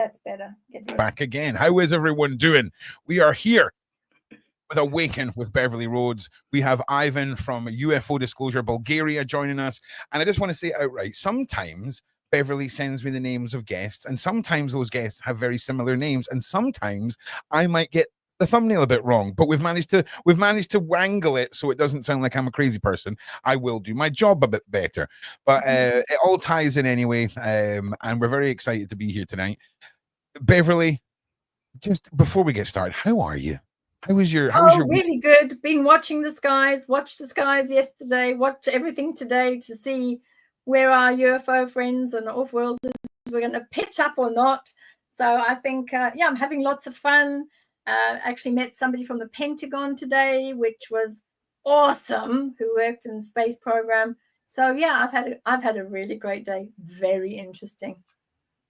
That's better. Back again. How is everyone doing? We are here with Awaken with Beverly Rhodes. We have Ivan from UFO Disclosure Bulgaria joining us. And I just want to say outright, sometimes Beverly sends me the names of guests, and sometimes those guests have very similar names, and sometimes I might get the thumbnail a bit wrong, but we've managed to wrangle it so it doesn't sound like I'm a crazy person. I will do my job a bit better, but it all ties in anyway, and we're very excited to be here tonight. Beverly, just before we get started, how are you? How was your really good. Been watching the skies, watched the skies yesterday, watched everything today to see where our UFO friends and off-worlders were going to pitch up or not. So I think yeah, I'm having lots of fun. Actually met somebody from the Pentagon today, which was awesome, who worked in the space program. So yeah, I've had a really great day. Very interesting.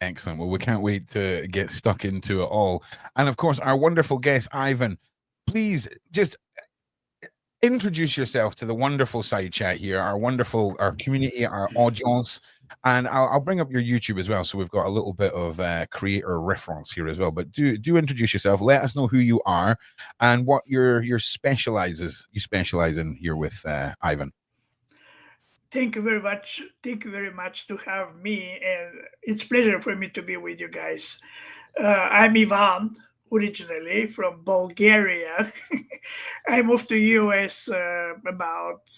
Excellent. Well, we can't wait to get stuck into it all. And of course, our wonderful guest, Ivan, please just introduce yourself to the wonderful side chat here, our community, our audience. And I'll bring up your YouTube as well, so we've got a little bit of creator reference here as well. But do introduce yourself. Let us know who you are and what you specialize in here with Ivan. Thank you very much. Thank you very much to have me, and it's a pleasure for me to be with you guys. I'm Ivan, originally from Bulgaria. I moved to US about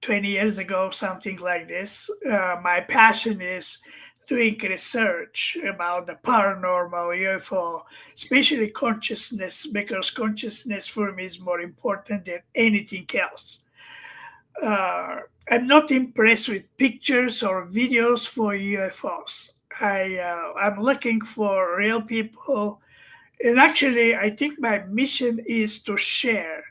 20 years ago, something like this. My passion is doing research about the paranormal, UFO, especially consciousness, because consciousness for me is more important than anything else. I'm not impressed with pictures or videos for UFOs. I'm looking for real people. And actually, I think my mission is to share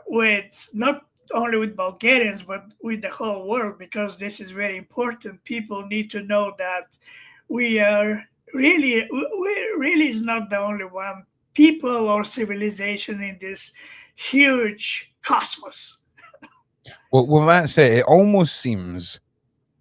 with not only with Bulgarians, but with the whole world, because this is very important. People need to know that we really is not the only one people or civilization in this huge cosmos. Well, that's it. It almost seems,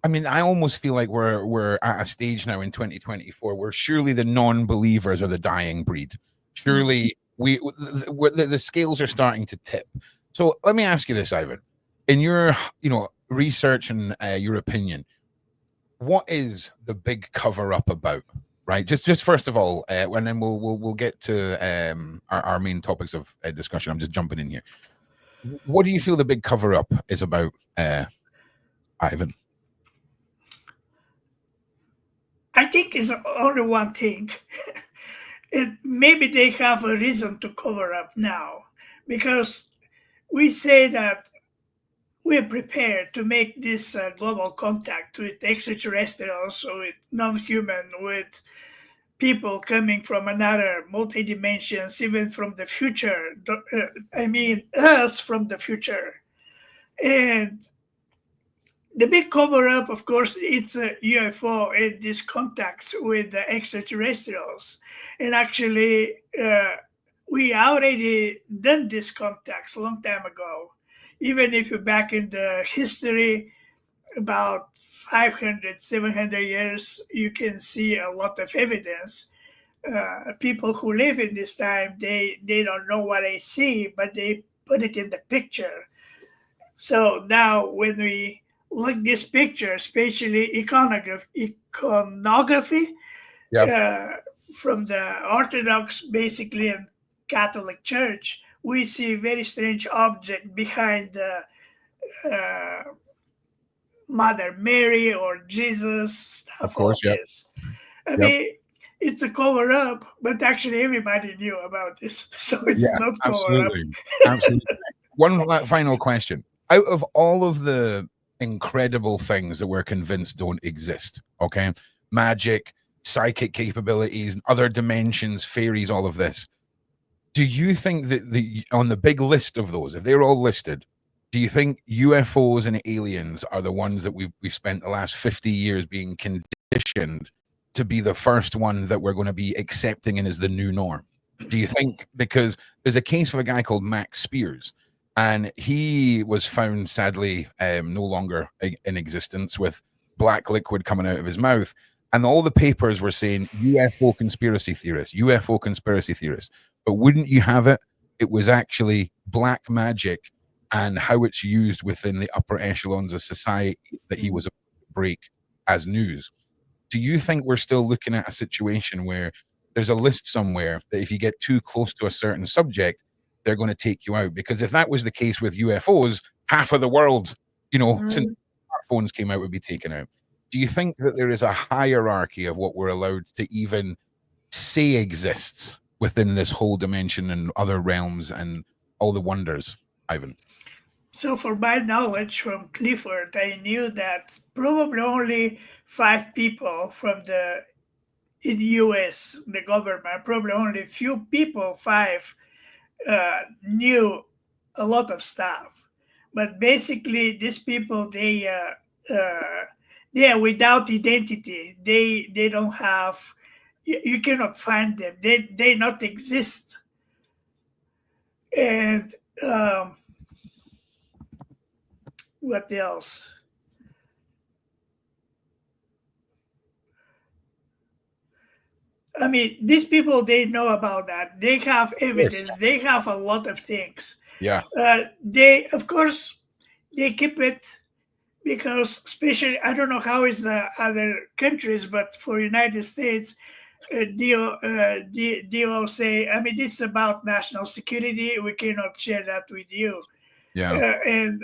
I mean, I almost feel like we're at a stage now in 2024 where surely the non-believers are the dying breed. Surely the scales are starting to tip. So let me ask you this, Ivan. In your research and your opinion, what is the big cover-up about? Right, just first of all, and then we'll get to our main topics of discussion. I'm just jumping in here. What do you feel the big cover-up is about, Ivan? I think it's only one thing. Maybe they have a reason to cover up now, because we say that we're prepared to make this global contact with extraterrestrials, with non-human, with people coming from another multi-dimensions, even from the future. I mean, us from the future. And the big cover-up, of course, it's a UFO and these contacts with the extraterrestrials. And actually, we already done these contacts a long time ago. Even if you're back in the history, about 500, 700 years, you can see a lot of evidence. People who live in this time, they don't know what they see, but they put it in the picture. So now when we look this picture, especially iconography, from the Orthodox, basically, and Catholic Church, we see very strange object behind the Mother Mary or Jesus, stuff. Of course, yes. I mean, it's a cover up, but actually everybody knew about this, so it's not cover up. Absolutely. One final question: out of all of the incredible things that we're convinced don't exist, okay, magic, psychic capabilities, other dimensions, fairies, all of this, do you think that on the big list of those, if they're all listed, do you think UFOs and aliens are the ones that we've spent the last 50 years being conditioned to be the first one that we're going to be accepting and is the new norm? Do you think, because there's a case of a guy called Max Spears, and he was found sadly no longer in existence with black liquid coming out of his mouth, and all the papers were saying UFO conspiracy theorists, UFO conspiracy theorists. But wouldn't you have it? It was actually black magic and how it's used within the upper echelons of society that he was able to break as news. Do you think we're still looking at a situation where there's a list somewhere that if you get too close to a certain subject, they're going to take you out? Because if that was the case with UFOs, half of the world, since smartphones came out, would be taken out. Do you think that there is a hierarchy of what we're allowed to even say exists within this whole dimension and other realms and all the wonders, Ivan? So for my knowledge from Clifford, I knew that probably only 5 people in US, the government, probably only a few people, 5, knew a lot of stuff. But basically, these people, they are without identity. They don't have. You cannot find them. They not exist. And what else? I mean, these people, they know about that. They have evidence. They have a lot of things. Yeah. They, of course, they keep it because, especially, I don't know how is the other countries, but for United States, DO say, I mean, this is about national security. We cannot share that with you. Yeah. And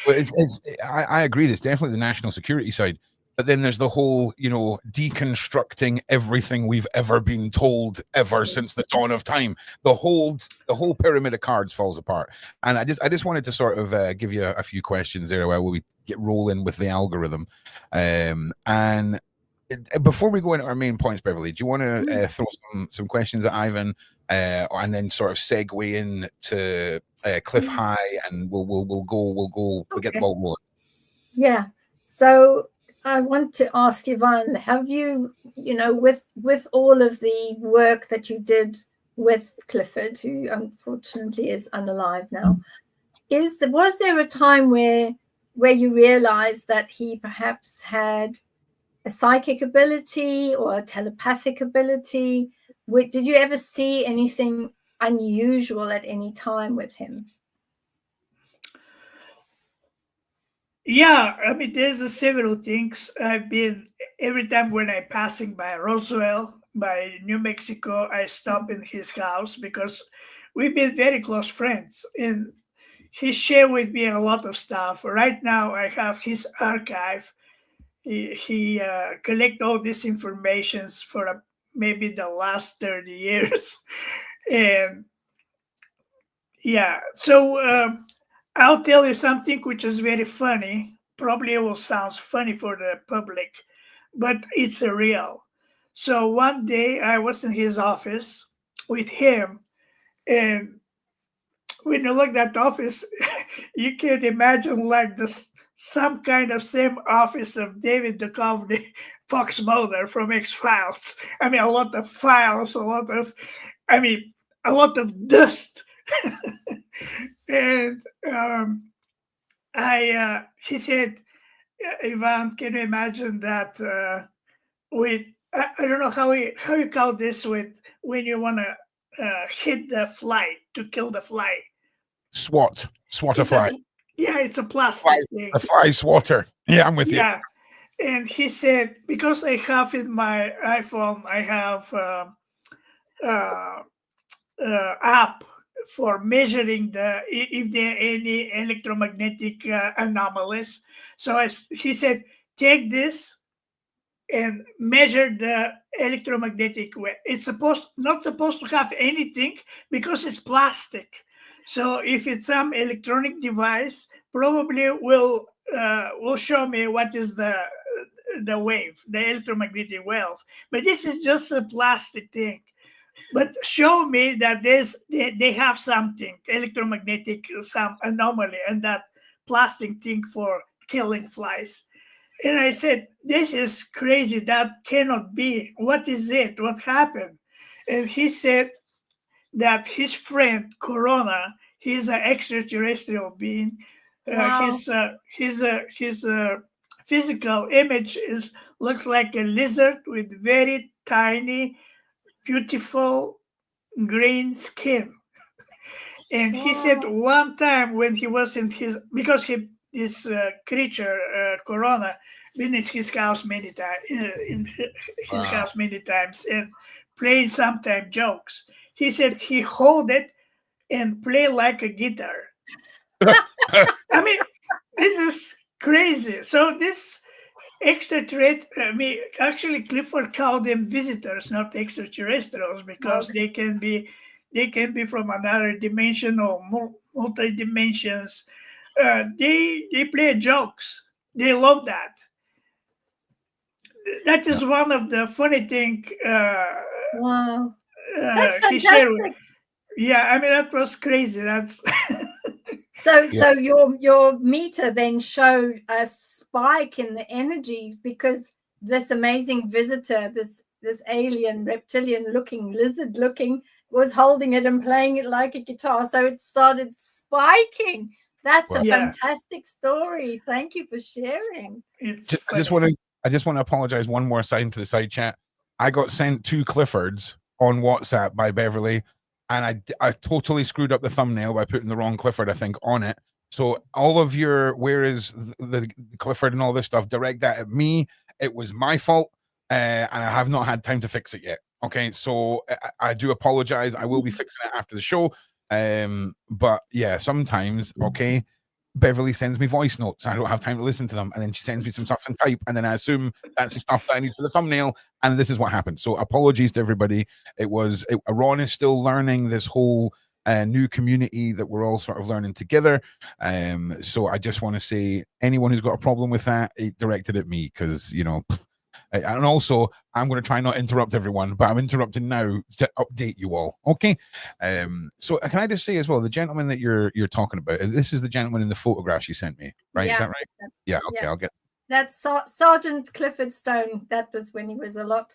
Well, I agree. There's definitely the national security side. But then there's the whole, deconstructing everything we've ever been told ever since the dawn of time. The whole pyramid of cards falls apart. And I just wanted to sort of give you a few questions there while we get rolling with the algorithm. And before we go into our main points, Beverly, do you want to throw some questions at Ivan, and then sort of segue into Cliff High, and we'll get the ball rolling. Yeah. So I want to ask Yvonne, have you, with all of the work that you did with Clifford, who unfortunately is unalive now, was there a time where you realized that he perhaps had a psychic ability or a telepathic ability? Did you ever see anything unusual at any time with him? Yeah, I mean, there's several things. Every time when I'm passing by Roswell, by New Mexico, I stop in his house because we've been very close friends. And he shared with me a lot of stuff. Right now, I have his archive. He collect all this information for maybe the last 30 years. And yeah, so I'll tell you something which is very funny. Probably it will sound funny for the public, but it's real. So one day I was in his office with him, and when you look at that office, you can imagine like this some kind of same office of David Duchovny, Fox Mulder from X-Files. I mean, a lot of files, a lot of dust. And he said, Ivan, can you imagine that with, I don't know how you call this with when you want to hit the fly to kill the fly. Swat a fly. It's a plastic thing. A fly swatter. Yeah, I'm with you. Yeah. And he said, because I have in my iPhone, I have app for measuring if there are any electromagnetic anomalies. So he said, take this and measure the electromagnetic wave. It's not supposed to have anything because it's plastic. So if it's some electronic device, probably will show me what is the wave, the electromagnetic wave. But this is just a plastic thing. But show me that they have something electromagnetic, some anomaly, and that plastic thing for killing flies. And I said, this is crazy. That cannot be. What is it? What happened? And he said that his friend Corona, he's an extraterrestrial being. Wow. His physical image looks like a lizard with very tiny, beautiful green skin. And he said Wow. one time when he was in because this creature, Corona, been in his house many times, Wow. and playing sometimes jokes. He said he hold it and play like a guitar. I mean, this is crazy. So this actually Clifford called them visitors, not extraterrestrials, because Okay. they can be from another dimension or multi dimensions. They play jokes. They love that. That Yeah. is one of the funny thing Wow. That's he shared with. fantastic. Yeah, I mean that was crazy. That's So, Yeah. so your meter then showed a spike in the energy because this amazing visitor, this alien reptilian looking lizard looking, was holding it and playing it like a guitar. So it started spiking. That's a Well, yeah. fantastic story. Thank you for sharing. It's I just funny. want to apologize one more time to the side chat. I got sent 2 Cliffords on WhatsApp by Beverly, and I totally screwed up the thumbnail by putting the wrong Clifford, I think, on it. So all of your where is the Clifford and all this stuff, direct that at me. It was my fault, and I have not had time to fix it yet. Okay, so I do apologize. I will be fixing it after the show. But yeah, sometimes, okay, Beverly sends me voice notes. I don't have time to listen to them. And then she sends me some stuff in type. And then I assume that's the stuff that I need for the thumbnail. And this is what happened. So apologies to everybody. Ron is still learning this whole new community that we're all sort of learning together. So I just want to say, anyone who's got a problem with that, it directed at me because, you know, and also I'm going to try not interrupt everyone, but I'm interrupting now to update you all. Okay. So can I just say as well, the gentleman that you're talking about, this is the gentleman in the photographs you sent me, right? Yeah. Is that right? Yeah. Okay. Yeah. I'll get. That's Sergeant Clifford Stone. That was when he was a lot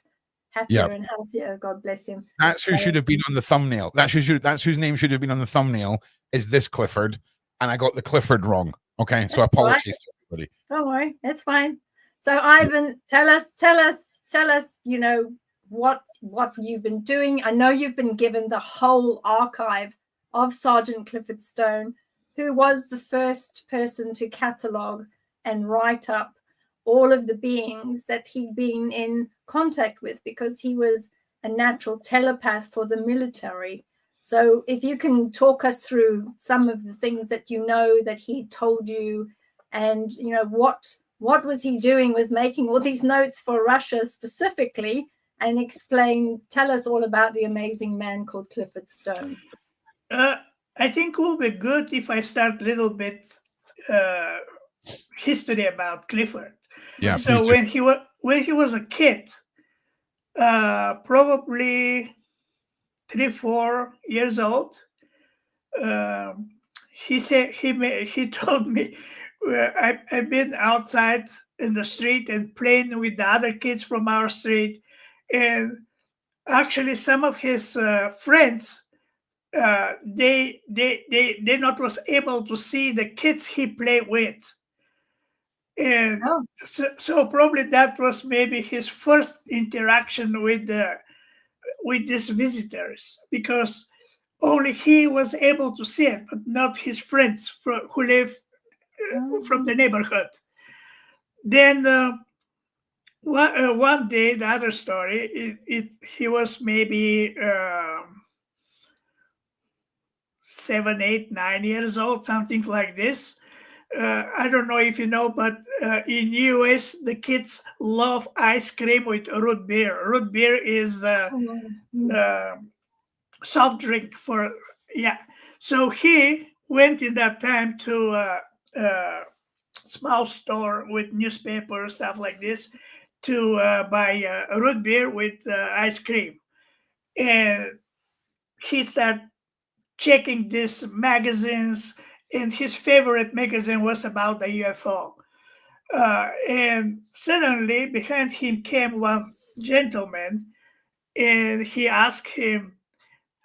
happier and healthier. God bless him. That's who should have been on the thumbnail. That's whose name should have been on the thumbnail is this Clifford. And I got the Clifford wrong. Okay. So apologies to everybody. Don't worry. It's fine. So Ivan, tell us, you know, what you've been doing. I know you've been given the whole archive of Sergeant Clifford Stone, who was the first person to catalog and write up all of the beings that he'd been in contact with, because he was a natural telepath for the military. So if you can talk us through some of the things that you know that he told you, and you know what was he doing with making all these notes for Russia specifically, and tell us all about the amazing man called Clifford Stone. I think it will be good if I start a little bit history about Clifford. Yeah. So when he was a kid, probably 3-4 years old, he told me, I've been outside in the street and playing with the other kids from our street, and actually some of his friends, they not was able to see the kids he played with. And so probably that was maybe his first interaction with these visitors, because only he was able to see it, but not his friends who live from the neighborhood. Then one day, the other story, he was maybe 7, 8, 9 years old, something like this. I don't know if you know, but in US, the kids love ice cream with root beer. Root beer is soft drink for, yeah. So he went in that time to a small store with newspaper, stuff like this, to buy root beer with ice cream. And he started checking these magazines, and his favorite magazine was about the UFO. And suddenly behind him came one gentleman, and he asked him,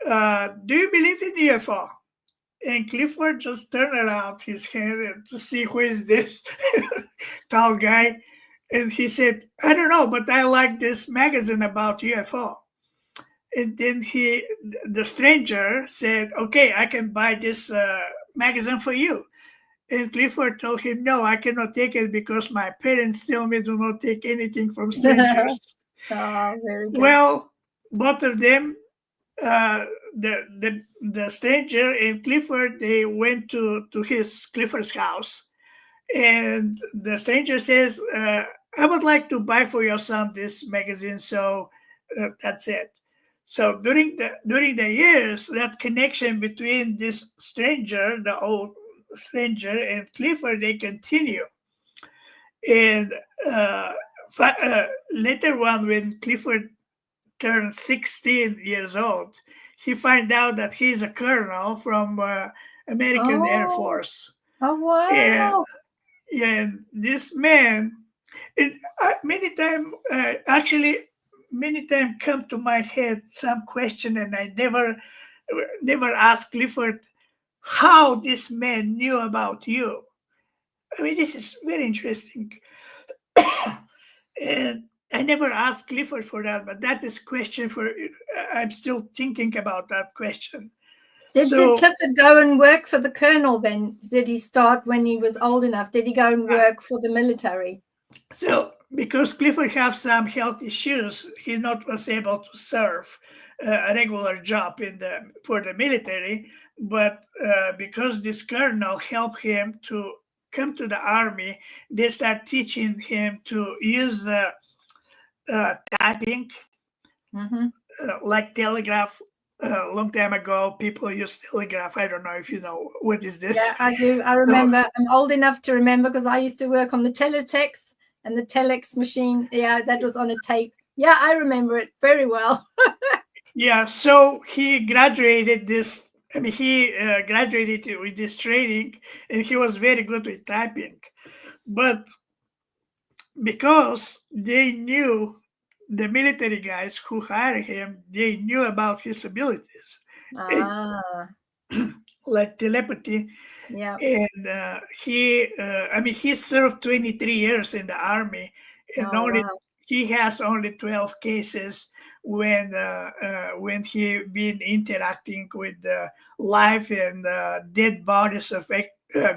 do you believe in UFO? And Clifford just turned around his head to see who is this tall guy. And he said, I don't know, but I like this magazine about UFO. And then the stranger said, okay, I can buy this magazine for you. And Clifford told him, no, I cannot take it because my parents tell me do not take anything from strangers. Oh, very good. Well, both of them, the stranger and Clifford, they went to Clifford's house. And the stranger says, I would like to buy for your son this magazine. So that's it. So during the years, that connection between this stranger, the old stranger, and Clifford, they continue. And later on, when Clifford turned 16 years old, he find out that he's a colonel from American Air Force. Oh, wow. And this man, many times come to my head some question, and I never asked Clifford how this man knew about you. I mean, this is very interesting. And I never asked Clifford for that, but that is question for. I'm still thinking about that question. Did Clifford go and work for the colonel then? Did he start when he was old enough? Did he go and work for the military? So, because Clifford have some health issues, he not was able to serve a regular job for the military. But because this colonel helped him to come to the army, they start teaching him to use the typing, like telegraph. A long time ago, people used telegraph. I don't know if you know what is this. Yeah, I do. I remember. I'm old enough to remember because I used to work on the teletext and the telex machine. Yeah, that was on a tape. Yeah, I remember it very well. Yeah, so he graduated this. I mean, he graduated with this training, and he was very good with typing. But because they knew, the military guys who hired him, they knew about his abilities, like telepathy. Yeah. And he served 23 years in the army, and he has only 12 cases when he been interacting with live and dead bodies of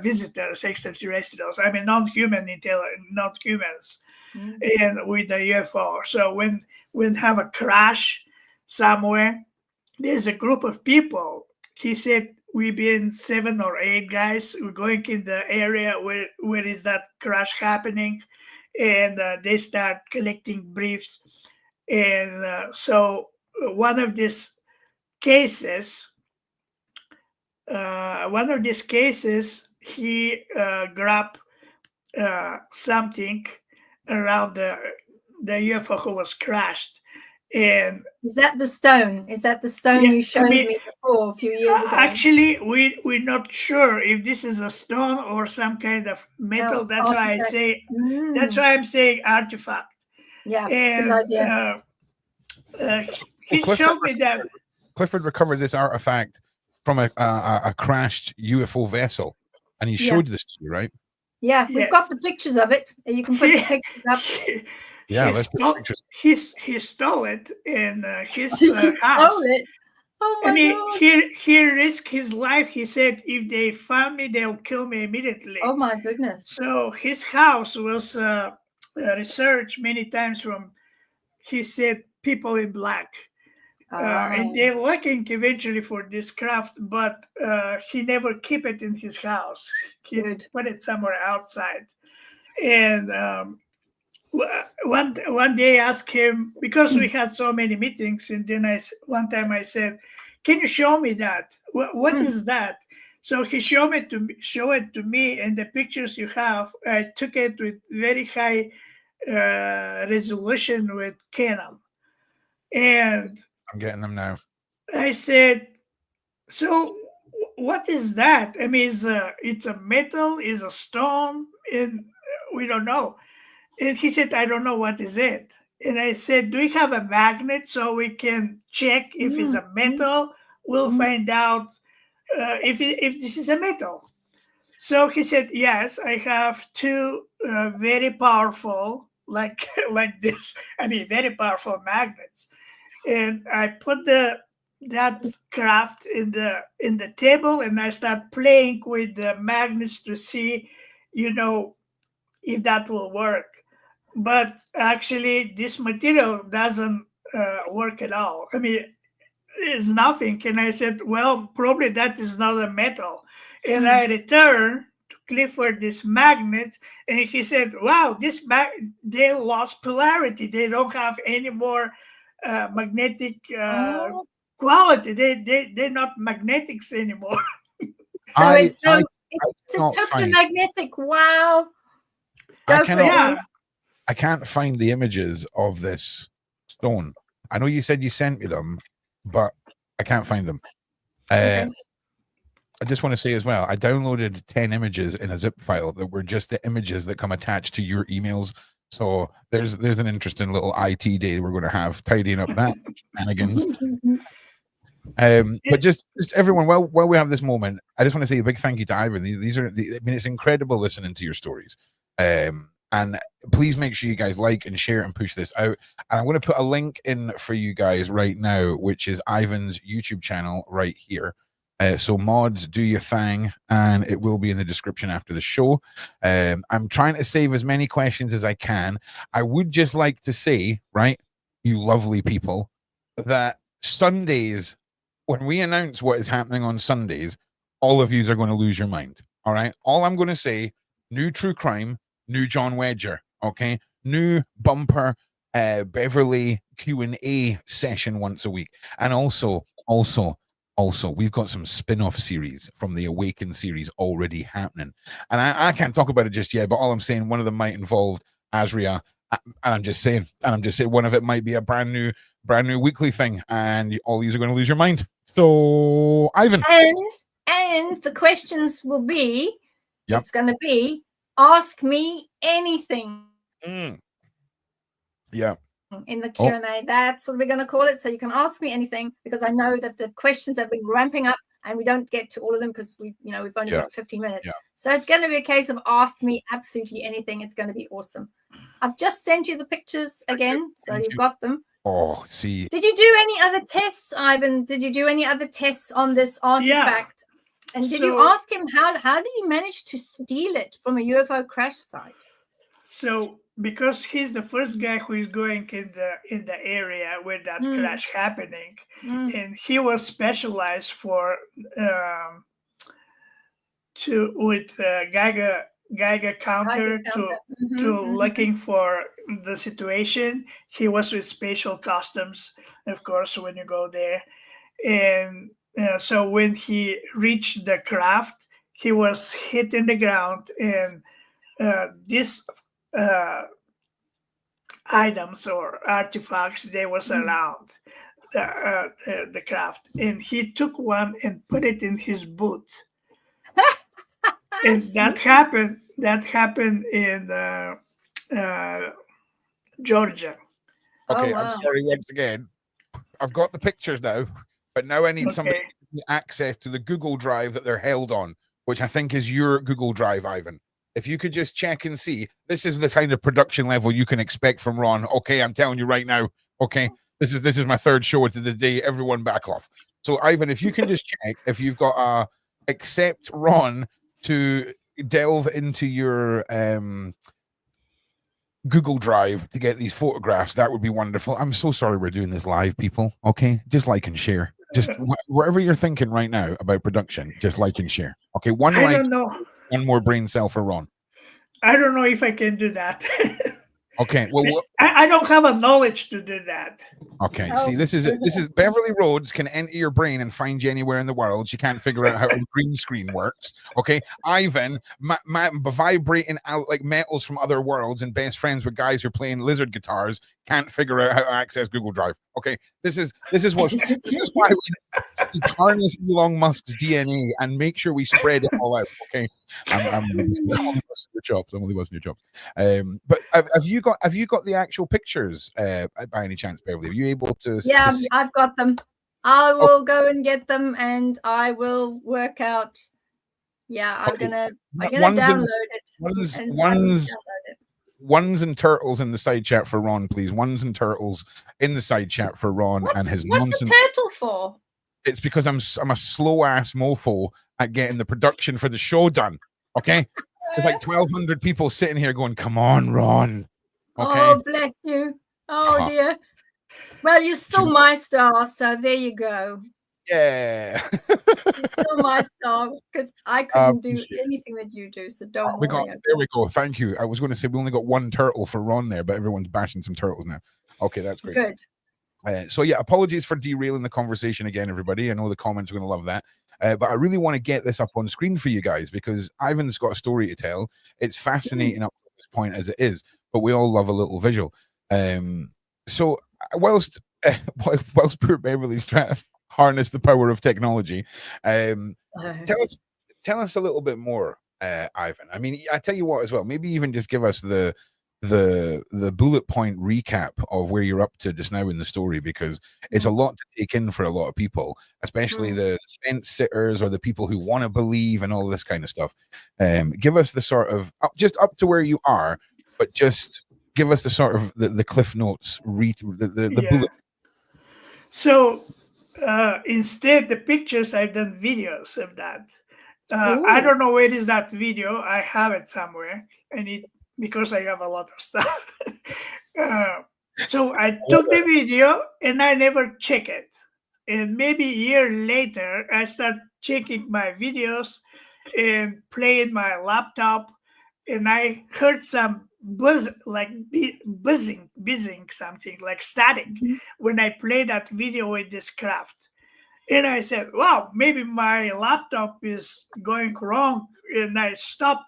visitors, extraterrestrials. I mean, non-humans, and with the UFO. So when have a crash somewhere, there's a group of people. He said, we've been 7 or 8 guys. We're going in the area where is that crash happening, and they start collecting briefs. And so one of these cases, he grabbed something around the UFO who was crashed. And is that the stone? Is that the stone you showed me before a few years ago? Actually, we're not sure if this is a stone or some kind of metal. That's why I say. That's why I'm saying artifact. Yeah, and good idea. He showed me that Clifford recovered this artifact from a crashed UFO vessel, and he showed this to you, right? Yeah, we've got the pictures of it. You can put the pictures up. He stole it in his house. Stole it? Oh my God. He risked his life. He said, if they found me, they'll kill me immediately. Oh my goodness. So his house was researched many times from, he said, people in black. And they're looking eventually for this craft, but he never keep it in his house. He put it somewhere outside. And one day I asked him, because we had so many meetings, and then one time I said, can you show me that? What is that? So he showed it to me, and the pictures you have, I took it with very high resolution with Canon. And I'm getting them now. I said, so what is that? I mean, it's a metal, is a stone, and we don't know. And he said, I don't know what is it. And I said, do we have a magnet so we can check if it's a metal? We'll find out if this is a metal. So he said, yes, I have two very powerful, like like this, I mean, very powerful magnets, and I put that craft in the table, and I start playing with the magnets to see, if that will work. But actually, this material doesn't work at all. I mean, it's nothing. And I said, well, probably that is not a metal. And I returned to Clifford these magnets, and he said, wow, they lost polarity. They don't have any more magnetic quality. They're not magnetics anymore. So I it cannot took the find- magnetic. Wow. I Go for cannot. it. Yeah. I can't find the images of this stone. I know you said you sent me them, but I can't find them. Okay. I just want to say as well, I downloaded 10 images in a zip file that were just the images that come attached to your emails. So there's an interesting little IT day we're going to have tidying up that shenanigans. But just everyone, while we have this moment, I just want to say a big thank you to Ivan. These are, I mean, it's incredible listening to your stories. And please make sure you guys like and share and push this out. And I'm going to put a link in for you guys right now, which is Ivan's YouTube channel right here. So mods, do your thing, and it will be in the description after the show. I'm trying to save as many questions as I can. I would just like to say, right, you lovely people, that Sundays, when we announce what is happening on Sundays, all of you are going to lose your mind. All right. All I'm going to say, new true crime, new John Wedger. Okay. New bumper Beverly Q&A session once a week. And also, we've got some spin-off series from the Awaken series already happening. And I can't talk about it just yet, but all I'm saying, one of them might involve Azria. And I'm just saying one of it might be a brand new weekly thing, and all these are going to lose your mind. So, Ivan. And the questions will be, Yep. It's going to be, ask me anything. Yeah. In the Q&A. That's what we're going to call it. So you can ask me anything, because I know that the questions have been ramping up and we don't get to all of them because we've only got 15 minutes. Yeah. So it's going to be a case of ask me absolutely anything. It's going to be awesome. I've just sent you the pictures again, so you've got them. Oh, see. Did you do any other tests, Ivan? Did you do any other tests on this artifact? Yeah. And did you ask him how did he manage to steal it from a UFO crash site? So because he's the first guy who is going in the area where that crash happening, and he was specialized for Geiger counter to looking for the situation. He was with Spatial Customs, of course, when you go there. And so when he reached the craft, he was hit in the ground, and these items or artifacts, they was around the craft. And he took one and put it in his boot. And that happened in Georgia. Okay, I'm sorry once again. I've got the pictures now, but now I need somebody to give me access to the Google Drive that they're held on, which I think is your Google Drive, Ivan. If you could just check and see, this is the kind of production level you can expect from Ron. Okay, I'm telling you right now. Okay, this is my third show of the day. Everyone back off. So Ivan, if you can just check if you've got accept Ron to delve into your Google Drive to get these photographs, that would be wonderful. I'm so sorry we're doing this live, people. Okay, just like and share. Just whatever you're thinking right now about production, just like and share. Okay, one more brain cell for Ron. I don't know if I can do that. Okay, well, I don't have a knowledge to do that. Okay, see, this is Beverly Rhodes can enter your brain and find you anywhere in the world. She can't figure out how a green screen works. Okay, Ivan, vibrating out like metals from other worlds and best friends with guys who are playing lizard guitars, can't figure out how to access Google Drive. Okay, this is why we harness Elon Musk's DNA and make sure we spread it all out. Okay, I'm only busting your chops. But have you got the actual pictures by any chance, Beverly? Are you able to? Yeah, I've got them. I will go and get them, and I will work out. Yeah, I'm gonna download it. Ones and turtles in the side chat for Ron, please. Ones and turtles in the side chat for Ron and his nonsense. What's a turtle for? It's because I'm a slow ass mofo at getting the production for the show done. Okay, there's like 1,200 people sitting here going, "Come on, Ron." Okay. Oh, bless you. Oh dear. Well, you're still my star, so there you go. Yeah. You're still my star, because I couldn't do anything that you do, so don't worry. There we go. Thank you. I was going to say we only got one turtle for Ron there, but everyone's bashing some turtles now. Okay, that's great. Good. So yeah, apologies for derailing the conversation again, everybody. I know the comments are going to love that. But I really want to get this up on screen for you guys because Ivan's got a story to tell. It's fascinating up to this point as it is, but we all love a little visual. So whilst poor Beverly's trying to harness the power of technology, tell us a little bit more, Ivan. I mean, I tell you what as well, maybe even just give us the bullet point recap of where you're up to just now in the story, because it's a lot to take in for a lot of people, especially the fence sitters or the people who want to believe and all this kind of stuff. Give us the sort of just up to where you are, but just give us the sort of the cliff notes, the bullet. So instead the pictures, I've done videos of that. I don't know where is that video. I have it somewhere. Because I have a lot of stuff. So I took the video and I never check it. And maybe a year later, I start checking my videos and playing my laptop, and I heard some buzzing, something like static when I played that video with this craft. And I said, wow, maybe my laptop is going wrong. And I stop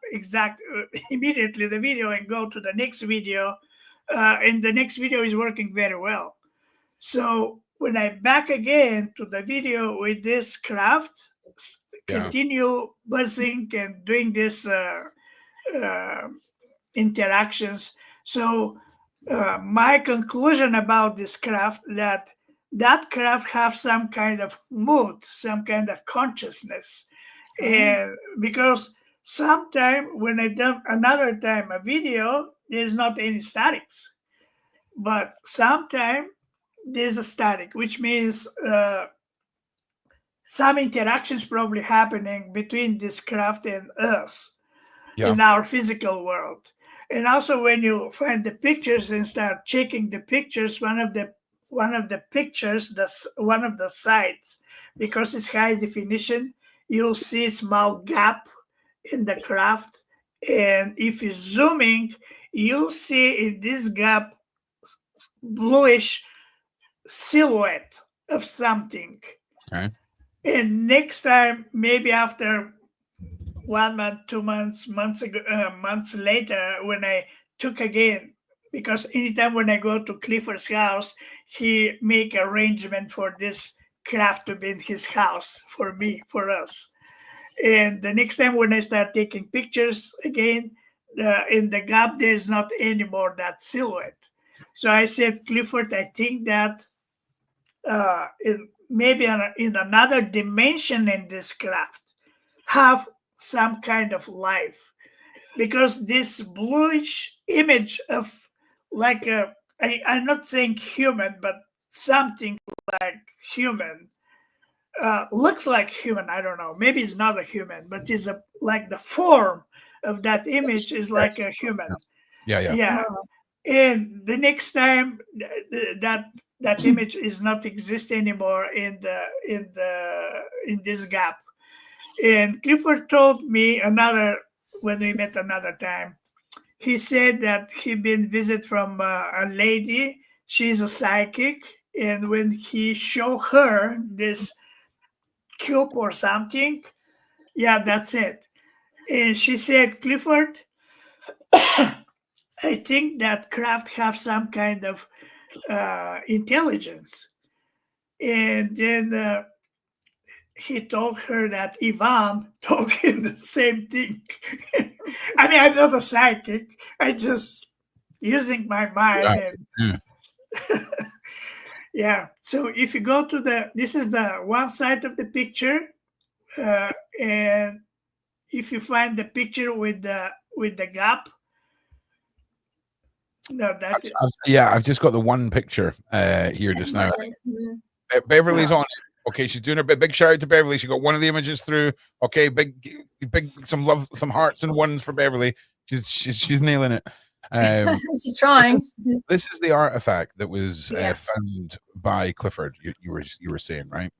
immediately the video and go to the next video. And the next video is working very well. So when I back again to the video with this craft, continue buzzing and doing this interactions. So my conclusion about this craft, that craft have some kind of mood, some kind of consciousness. And because sometime when I done another time a video, there's not any statics. But sometime there's a static, which means some interactions probably happening between this craft and us in our physical world. And also when you find the pictures and start checking the pictures, one of the pictures, one of the sides, because it's high definition, you'll see a small gap in the craft. And if you're zooming, you'll see in this gap bluish silhouette of something. Okay. And next time, maybe after 1 month, 2 months, months later, when I took again, because anytime when I go to Clifford's house, he make arrangement for this craft to be in his house for me, for us. And the next time when I start taking pictures again, in the gap, there's not anymore that silhouette. So I said, Clifford, I think that maybe in another dimension in this craft have some kind of life, because this bluish image of like I'm not saying human, but something like human, looks like human. I don't know. Maybe it's not a human, but it's like the form of that image is like a human. Yeah. And the next time that image is not exist anymore in this gap. And Clifford told me when we met another time, he said that he'd been visit from a lady. She's a psychic. And when he showed her this cube or something, that's it. And she said, Clifford, I think that craft have some kind of intelligence. And then he told her that Ivan told him the same thing. I mean, I'm not a psychic. I just using my mind. Yeah. So if you go to this is the one side of the picture, and if you find the picture with the gap, no, I've just got the one picture here just now. Mhm. Beverly's on it. Okay, she's doing her big shout out to Beverly. She got one of the images through. Okay, big some love, some hearts and ones for Beverly. She's nailing it. She's trying. This is the artifact that was Yeah. found by Clifford. You were saying, right?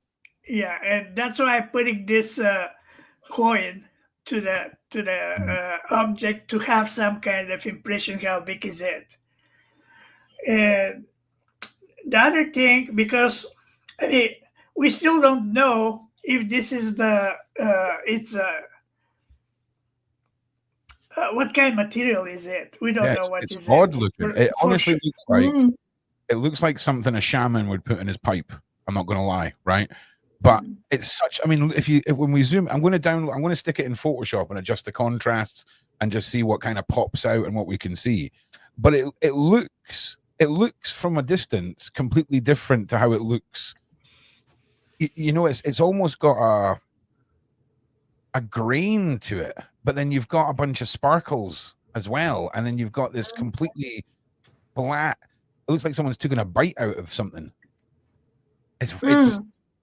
Yeah, and that's why I'm putting this coin to the object to have some kind of impression how big is it. And the other thing, because I mean, we still don't know if this is the what kind of material is it? We don't know what it's is odd it. looking. It honestly looks like Mm. it looks like something a shaman would put in his pipe. I'm not going to lie, right? But it's such. I mean, when we zoom, I'm going to stick it in Photoshop and adjust the contrasts and just see what kind of pops out and what we can see. But it looks from a distance completely different to how it looks. You know, it's almost got a grain to it, but then you've got a bunch of sparkles as well, and then you've got this completely flat. It looks like someone's taken a bite out of something. It's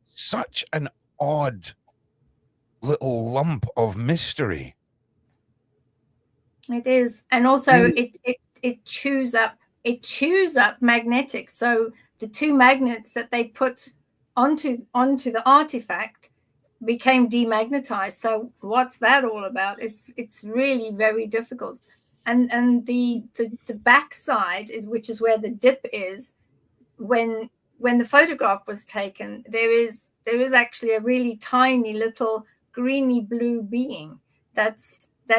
such an odd little lump of mystery. It is, and also it chews up magnetics. So the two magnets that they put onto the artifact became demagnetized. So what's that all about? It's really very difficult. And the backside which is where the dip is. When the photograph was taken, there is actually a really tiny little greeny blue being that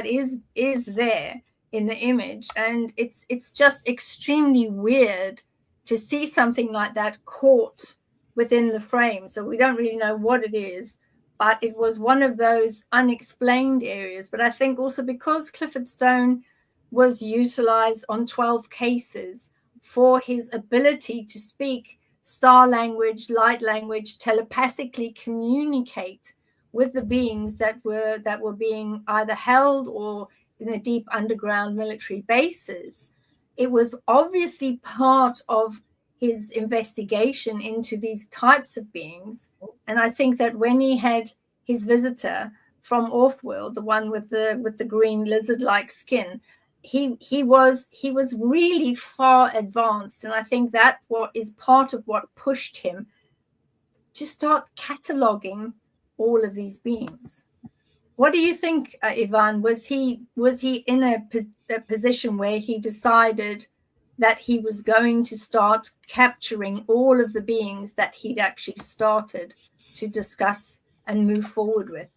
is there in the image, and it's just extremely weird to see something like that caught within the frame. So we don't really know what it is, but it was one of those unexplained areas. But I think also because Clifford Stone was utilized on 12 cases for his ability to speak star language, light language, telepathically communicate with the beings that were being either held or in the deep underground military bases. It was obviously part of his investigation into these types of beings. And I think that when he had his visitor from Offworld, the one with the green lizard-like skin, he was really far advanced, and I think that what is part of what pushed him to start cataloging all of these beings. What do you think, Ivan? Was he in a position where he decided that he was going to start capturing all of the beings that he'd actually started to discuss and move forward with?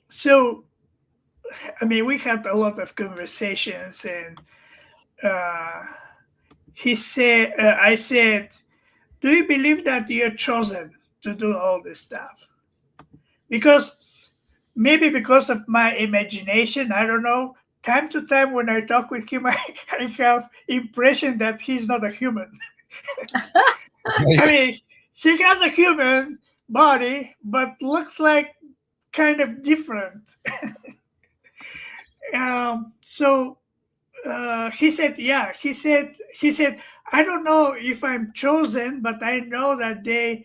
So, I mean, we had a lot of conversations, and he said, I said, "Do you believe that you're chosen to do all this stuff?" Because maybe because of my imagination, I don't know. Time to time, when I talk with him, I have impression that he's not a human. I mean, he has a human body, but looks like kind of different. So he said, yeah, he said, I don't know if I'm chosen, but I know that they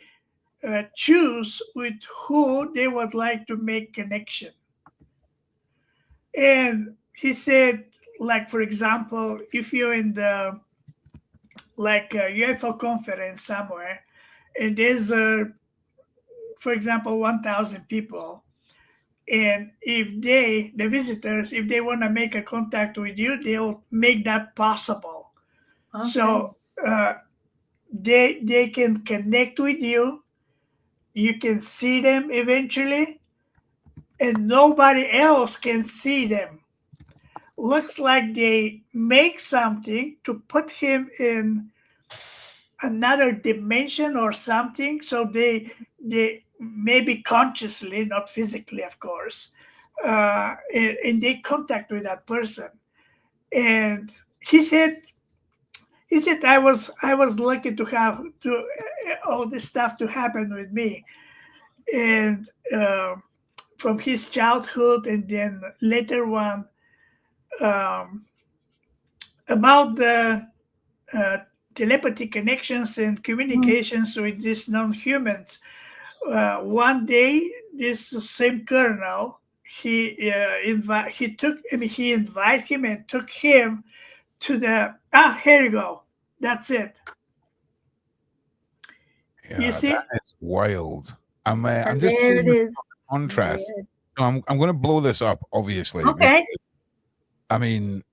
choose with who they would like to make connection. And he said, like, for example, if you're in the like a UFO conference somewhere, and there's for example 1,000 people, and if the visitors, if they want to make a contact with you, they'll make that possible. Okay. So they can connect with you, you can see them eventually, and nobody else can see them. Looks like they make something to put him in another dimension or something, so they maybe consciously, not physically, of course, and they contact with that person. And he said is it I was lucky to have all this stuff to happen with me, and from his childhood, and then later one, um, about the uh, telepathy connections and communications with these non-humans. One day, this same colonel, he he invited him and took him to the here you go. That's it. Yeah, You see? that is wild. I'm And just there seeing it the is. contrast. Weird. So I'm going to blow this up, obviously. Okay. I mean,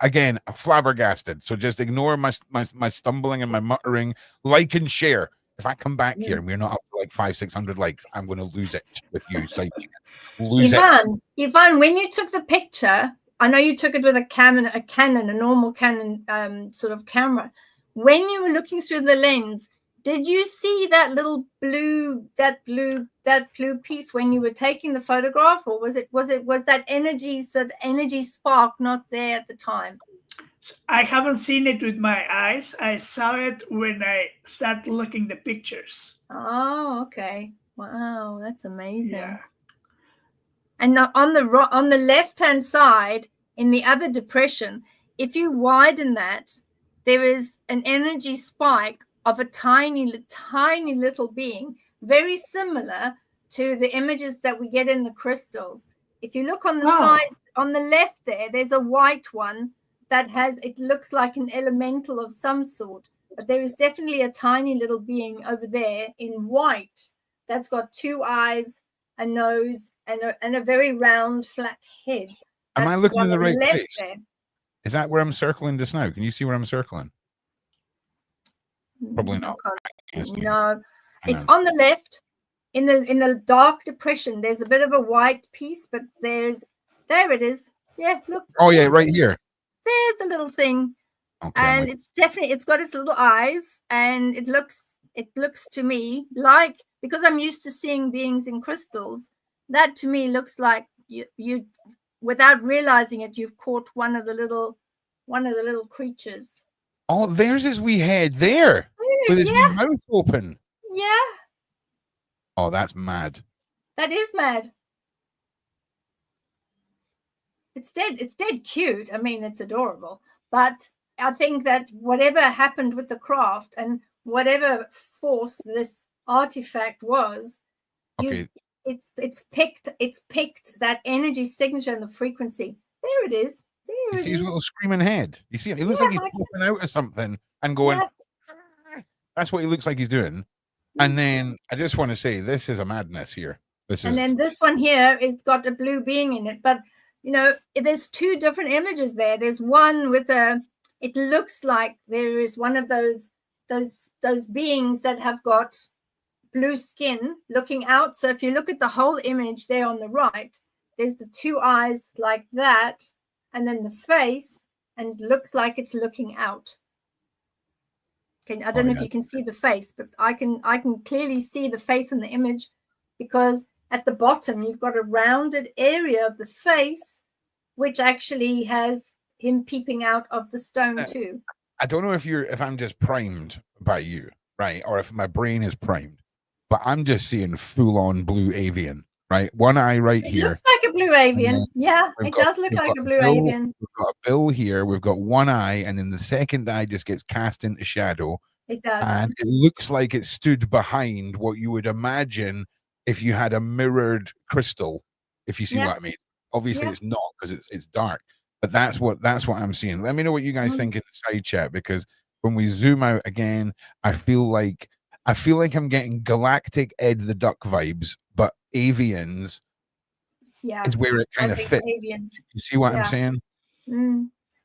again, flabbergasted. So just ignore my stumbling and my muttering. Like and share. If I come back here and we're not up to like 500-600 likes, I'm going to lose it with you. Lose Ivan, when you took the picture, I know you took it with a Canon, a normal Canon sort of camera. When you were looking through the lens, did you see that little blue piece when you were taking the photograph, or was that energy spark not there at the time? I haven't seen it with my eyes. I saw it when I started looking the pictures. Oh, okay. Wow, that's amazing. Yeah. And on the left-hand side, in the other depression, if you widen that, there is an energy spike of a tiny little being, very similar to the images that we get in the crystals. If you look on the side, on the left there's a white one that it looks like an elemental of some sort, but there is definitely a tiny little being over there in white that's got two eyes, a nose, and a very round, flat head. Am I looking in the right place? There. Is that where I'm circling just now? Can you see where I'm circling? Probably not. No, it's on the left. In the dark depression, there's a bit of a white piece, but there it is. Yeah, look. Oh yeah, right here. There's the little thing. Okay, and it's got its little eyes, and it looks to me like, because I'm used to seeing beings in crystals, that to me looks like you without realizing it, you've caught one of the little creatures. Oh, there's his wee head there with his wee mouth open. Yeah. Oh, that's mad. That is mad. It's dead cute. I mean, it's adorable. But I think that whatever happened with the craft and whatever force this artifact was, it's picked that energy signature and the frequency. There it is. You see his little screaming head. You see it? He looks like he's popping out of something and going. That's what he looks like he's doing. And then I just want to say, this is a madness here. Then this one here is got a blue being in it. But there's two different images there. There's one with it looks like there is one of those beings that have got blue skin looking out. So if you look at the whole image there on the right, there's the two eyes like that, and then the face, and it looks like it's looking out. Okay, I don't know if you can see the face, but I can clearly see the face in the image, because at the bottom you've got a rounded area of the face, which actually has him peeping out of the stone too. I don't know if I'm just primed by you, right, or if my brain is primed, but I'm just seeing full-on blue avian, right? One eye right here. It looks like a blue avian. Yeah, it does look like a blue avian. We've got a bill here. We've got one eye, and then the second eye just gets cast into shadow. It does. And it looks like it stood behind what you would imagine if you had a mirrored crystal, if you see what I mean. Obviously, it's not, because it's dark. But that's what I'm seeing. Let me know what you guys think in the side chat, because when we zoom out again, I feel like I'm getting galactic Ed the Duck vibes, but avians is where it kind of fits. You see what I'm saying?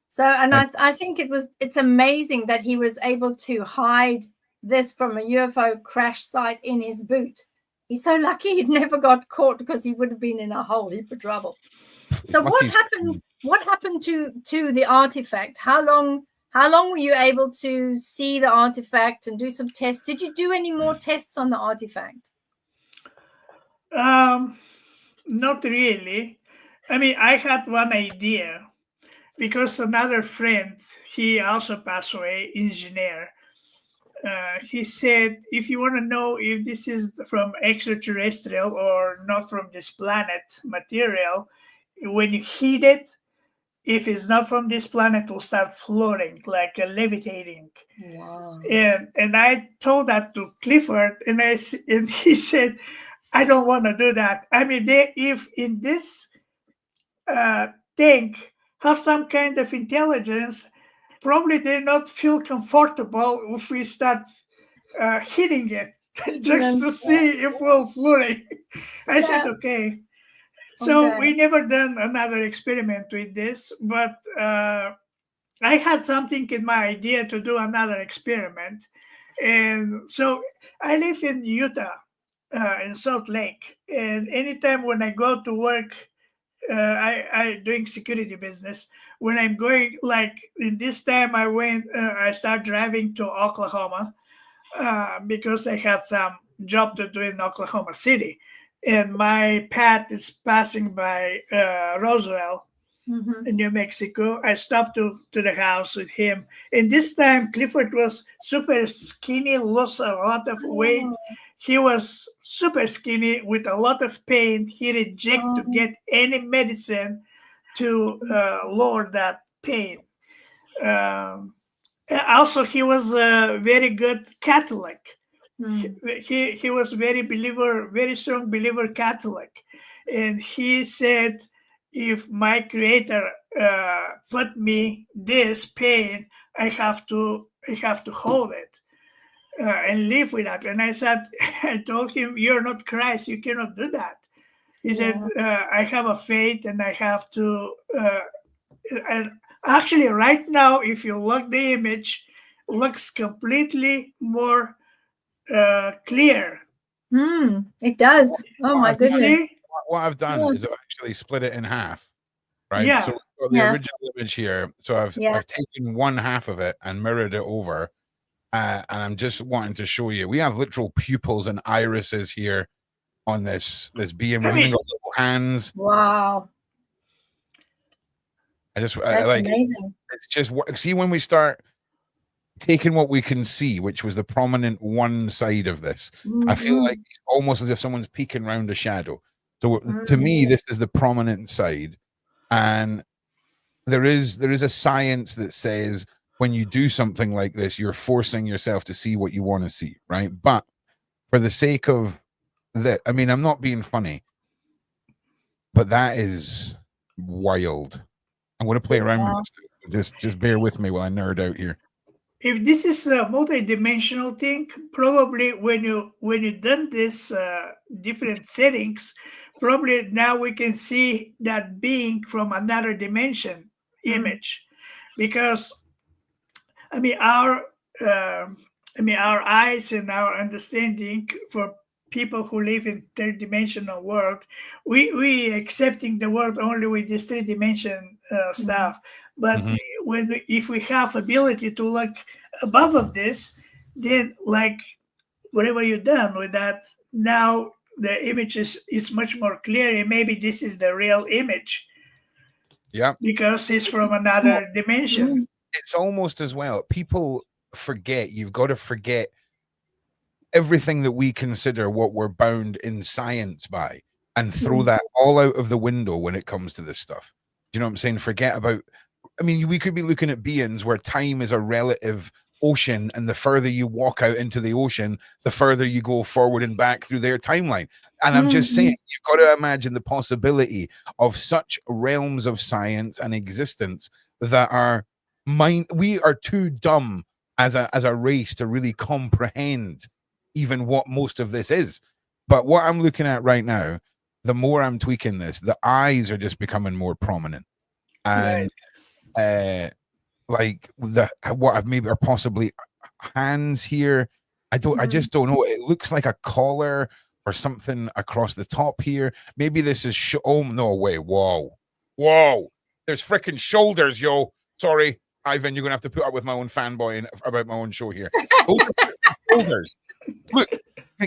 So, and I think it's amazing that he was able to hide this from a UFO crash site in his boot. He's so lucky he'd never got caught, because he would have been in a whole heap of trouble. So what happened to the artifact? How long were you able to see the artifact and do some tests? Did you do any more tests on the artifact? Not really. I mean, I had one idea, because another friend, he also passed away, engineer. He said, if you want to know if this is from extraterrestrial or not from this planet material, when you heat it, if it's not from this planet, it will start floating, like levitating. Wow. And I told that to Clifford, and he said, I don't want to do that. I mean, if in this thing have some kind of intelligence, probably they not feel comfortable if we start hitting it just to see if we'll floating. I said, okay. So we never done another experiment with this, but I had something in my idea to do another experiment. And so I live in Utah, in Salt Lake. And anytime when I go to work, I doing security business. When I'm going, like in this time, I start driving to Oklahoma because I had some job to do in Oklahoma City. And my path is passing by Roswell, in New Mexico. I stopped to the house with him. And this time, Clifford was super skinny, lost a lot of weight. He was super skinny with a lot of pain. He rejected to get any medicine to lower that pain. Also, he was a very good Catholic. He was very strong believer Catholic. And he said, if my creator put me this pain, I have to hold it and live with that. And I told him, you're not Christ, you cannot do that. He said, I have a faith and I have to. And actually, right now, if you look the image, looks completely more clear. It does. Oh my goodness. See? What I've done is I've actually split it in half, right? Yeah. So we've got the original image here. So I've taken one half of it and mirrored it over, and I'm just wanting to show you. We have literal pupils and irises here on this being. We've even got little hands. Wow. That's amazing. It's just see when we start taking what we can see, which was the prominent one side of this. I feel like it's almost as if someone's peeking around a shadow. So to me, this is the prominent side, and there is a science that says when you do something like this, you're forcing yourself to see what you want to see, right? But for the sake of that, I mean, I'm not being funny, but that is wild. I'm going to play around with this. Just bear with me while I nerd out here. If this is a multi-dimensional thing, probably when you done this different settings, probably now we can see that being from another dimension image, because our eyes and our understanding for people who live in third-dimensional world, we accepting the world only with this three-dimension stuff. But if we have ability to look above of this, then like whatever you've done with that, now the image is much more clear, and maybe this is the real image. Yeah. Because it's from another dimension. It's almost as well. People forget, you've got to forget everything that we consider what we're bound in science by, and throw that all out of the window when it comes to this stuff. Do you know what I'm saying? Forget about, I mean, we could be looking at beings where time is a relative ocean, and the further you walk out into the ocean, the further you go forward and back through their timeline. And I'm just saying, you've got to imagine the possibility of such realms of science and existence that are we are too dumb as a race to really comprehend even what most of this is. But what I'm looking at right now, the more I'm tweaking this, the eyes are just becoming more prominent. And like what I've maybe are possibly hands here. I just don't know. It looks like a collar or something across the top here. Maybe this is oh no way. Whoa. There's freaking shoulders, yo. Sorry, Ivan, you're gonna have to put up with my own fanboy about my own show here. Shoulders. Look,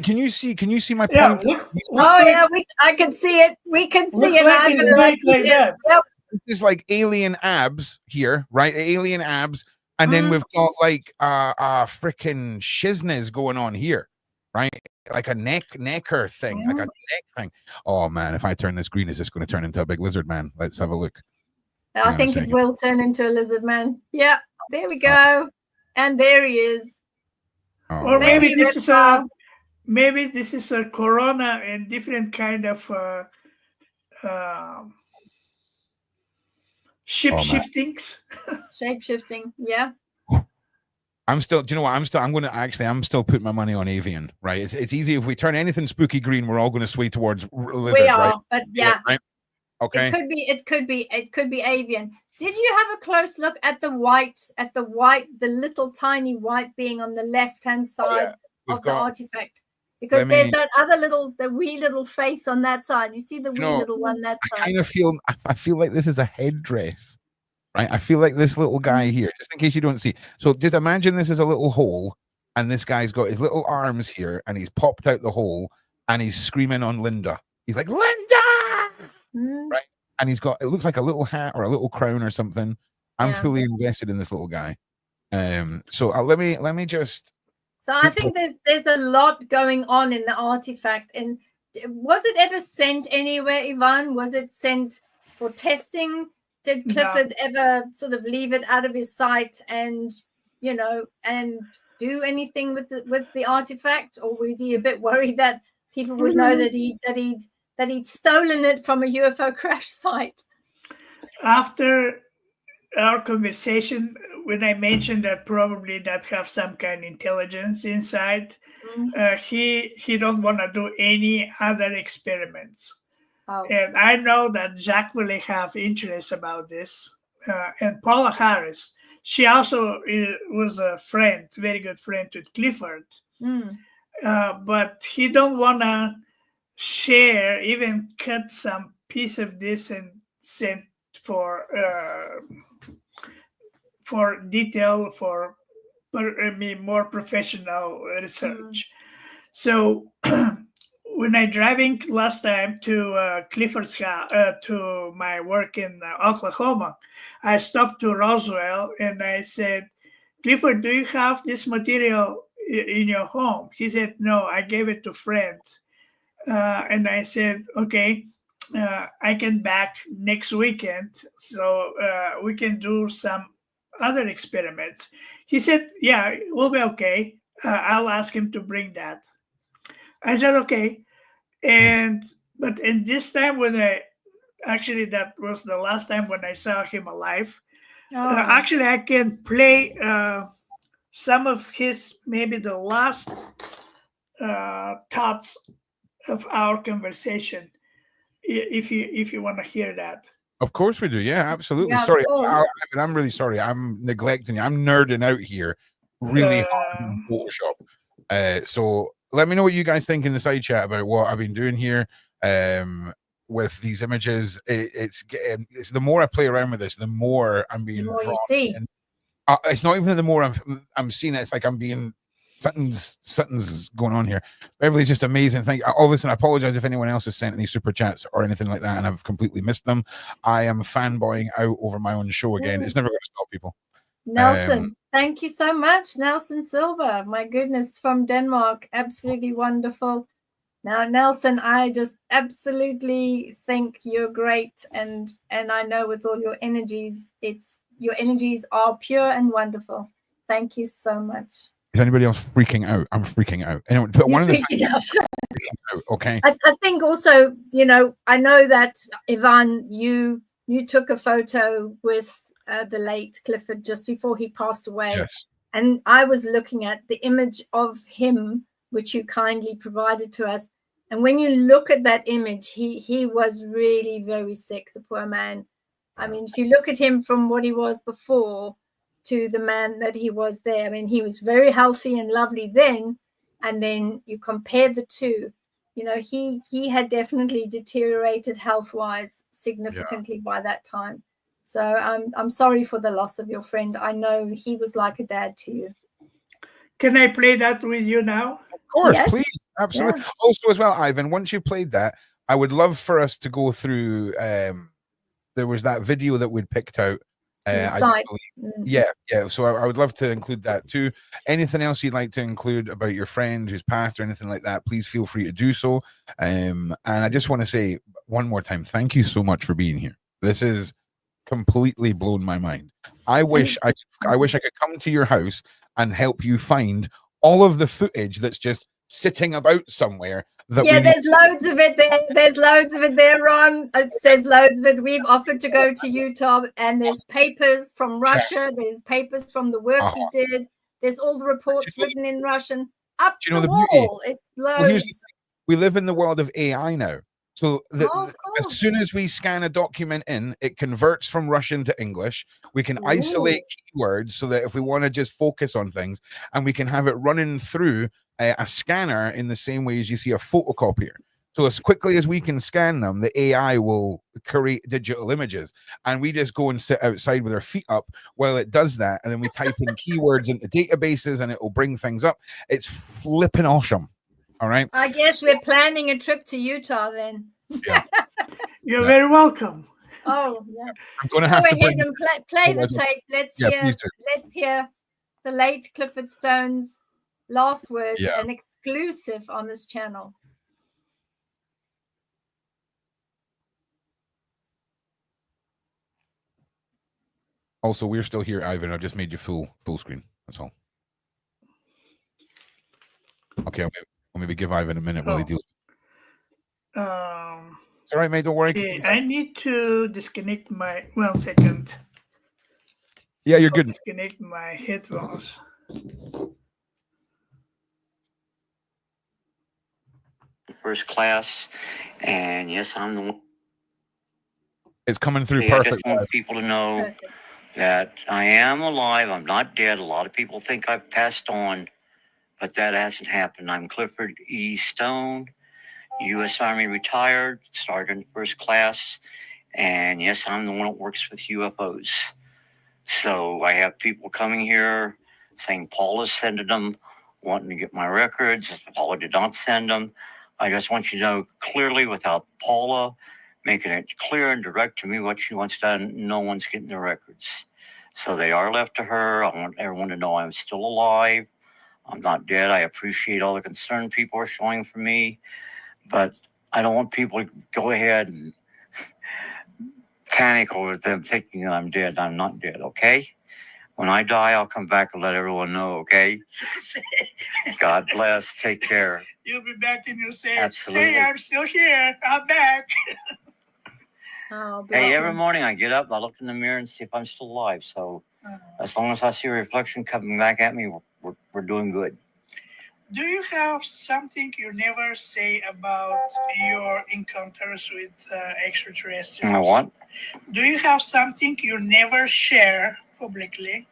can you see my point? Yeah, I can see it. We can see it. Like that. Yep. this is like alien abs here, right? Alien abs, and then we've got like freaking shizness going on here, right? Like a necker thing, like a neck thing. Oh man, if I turn this green, is this going to turn into a big lizard man? Let's have a look. I think it will turn into a lizard man. Yeah, there we go. And there he is. Or maybe this is a corona and different kind of shiftings. Shape shifting, yeah. I'm still, do you know what? I'm still putting my money on avian, right? It's easy. If we turn anything spooky green, we're all going to sway towards lizard, we are, right? but yeah. Right? Okay. It could be avian. Did you have a close look at the little tiny white being on the left-hand side of the artifact? Because there's that other the wee little face on that side. You see the wee little one that side. I feel like this is a headdress, right? I feel like this little guy here, just in case you don't see. So just imagine this is a little hole, and this guy's got his little arms here, and he's popped out the hole, and he's screaming on Linda. He's like, Linda! Right? And he's got, it looks like a little hat or a little crown or something. I'm fully invested in this little guy. So let me just. So I think there's a lot going on in the artifact. And was it ever sent anywhere, Ivan? Was it sent for testing? Did Clifford ever sort of leave it out of his sight and do anything with the artifact, or was he a bit worried that people would know that he'd stolen it from a UFO crash site? After our conversation, when I mentioned that probably that have some kind of intelligence inside, he don't want to do any other experiments. And I know that Jack will have interest about this. And Paula Harris, she also was a friend, very good friend with Clifford. But he don't want to share, even cut some piece of this and send for detail, for more professional research. So when I driving last time to Clifford's house, to my work in Oklahoma, I stopped to Roswell and I said, Clifford, do you have this material in your home? He said, no, I gave it to a friend. And I said, okay, I can back next weekend, so we can do some other experiments. He said, yeah, we'll be okay. I'll ask him to bring that. I said, okay. But in this time when that was the last time when I saw him alive. Actually, I can play some of his, maybe the last thoughts of our conversation, if you want to hear that. Of course we do. Yeah, absolutely. Yeah, sorry, I'm really sorry. I'm neglecting you. I'm nerding out here really hard in Photoshop. So let me know what you guys think in the side chat about what I've been doing here with these images. It's the more I play around with this, the more I'm being. The more you see. It's not even the more I'm seeing it. It's like I'm being. Something's going on here. Beverly's just amazing. Listen, I apologize if anyone else has sent any super chats or anything like that and I've completely missed them. I am fanboying out over my own show again. It's never going to stop, people. Nelson, thank you so much. Nelson Silva, my goodness, from Denmark. Absolutely wonderful. Now, Nelson, I just absolutely think you're great. And I know with all your energies, your energies are pure and wonderful. Thank you so much. Is anybody else freaking out? I'm freaking out. Anyway, put one of the okay. I think also, I know that Ivan, you took a photo with the late Clifford just before he passed away. Yes. And I was looking at the image of him, which you kindly provided to us. And when you look at that image, he was really very sick, the poor man. I mean, if you look at him from what he was before to the man that he was there. I mean, he was very healthy and lovely then, and then you compare the two. He had definitely deteriorated health-wise significantly by that time. So I'm sorry for the loss of your friend. I know he was like a dad to you. Can I play that with you now? Of course, yes. Please, absolutely. Yeah. Also, as well, Ivan, once you've played that, I would love for us to go through there was that video that we'd picked out. The I do site. believe. Yeah. So I would love to include that too. Anything else you'd like to include about your friend who's passed or anything like that, please feel free to do so. And I just want to say one more time, thank you so much for being here. This is completely blown my mind. I wish I could come to your house and help you find all of the footage that's just sitting about somewhere. There's loads of it there. There's loads of it there, Ron. There's loads of it. We've offered to go to Utah, and there's papers from Russia. There's papers from the work he did. There's all the reports written in Russian up you know the the wall. It's loads. Well, here's the thing. We live in the world of AI now. So of as course. soon as we scan a document in, it converts from Russian to English. We can isolate keywords so that if we want to just focus on things, and we can have it running through a scanner in the same way as you see a photocopier. So as quickly as we can scan them, the AI will create digital images, and we just go and sit outside with our feet up while it does that, and then we type in keywords into databases, and it will bring things up. It's flipping awesome. All right. I guess we're planning a trip to Utah then. Yeah. You're very welcome. Oh, yeah. I'm going to have to bring and play the tape. Let's hear the late Clifford Stone's last words, an exclusive on this channel. Also, we're still here, Ivan. I just made you full screen. That's all. Okay, I'll maybe give Ivan a minute while he deals. It's all right, mate. Don't worry. Okay, I need to disconnect my 1 second. Yeah, you're good. Disconnect my headphones. First class, and yes, I'm the one. It's coming through perfect. I just want people to know that I am alive. I'm not dead. A lot of people think I've passed on, but that hasn't happened. I'm Clifford E. Stone, U.S. Army retired, Sergeant First Class, and yes, I'm the one that works with UFOs. So I have people coming here saying Paula's sending them, wanting to get my records. Paula did not send them. I just want you to know clearly, without Paula making it clear and direct to me what she wants done, no one's getting the records. So they are left to her. I want everyone to know I'm still alive. I'm not dead. I appreciate all the concern people are showing for me, but I don't want people to go ahead and panic over them thinking that I'm dead. I'm not dead, okay? When I die, I'll come back and let everyone know, okay? God bless. Take care. You'll be back in your say, absolutely. Hey, I'm still here. I'm back. Hey, every morning I get up, I look in the mirror and see if I'm still alive. So as long as I see a reflection coming back at me, we're doing good. Do you have something you never say about your encounters with extraterrestrials? What? Do you have something you never share publicly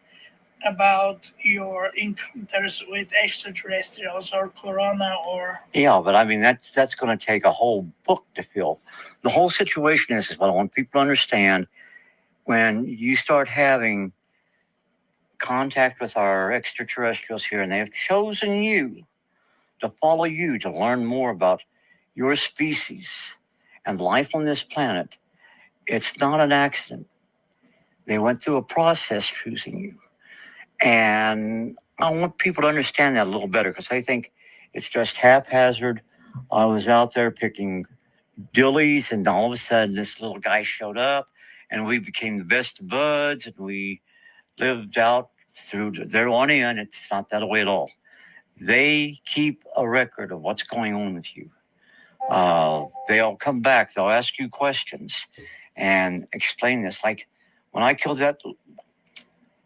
about your encounters with extraterrestrials or corona or? Yeah, but I mean, that's going to take a whole book to fill. The whole situation is what I want people to understand. When you start having contact with our extraterrestrials here, and they have chosen you to follow you to learn more about your species and life on this planet, it's not an accident. They went through a process choosing you. And I want people to understand that a little better, because I think it's just haphazard. I was out there picking dillies, and all of a sudden this little guy showed up, and we became the best of buds, and we lived out through their on in. It's not that way at all. They keep a record of what's going on with you. They'll come back. They'll ask you questions and explain this. Like when I killed that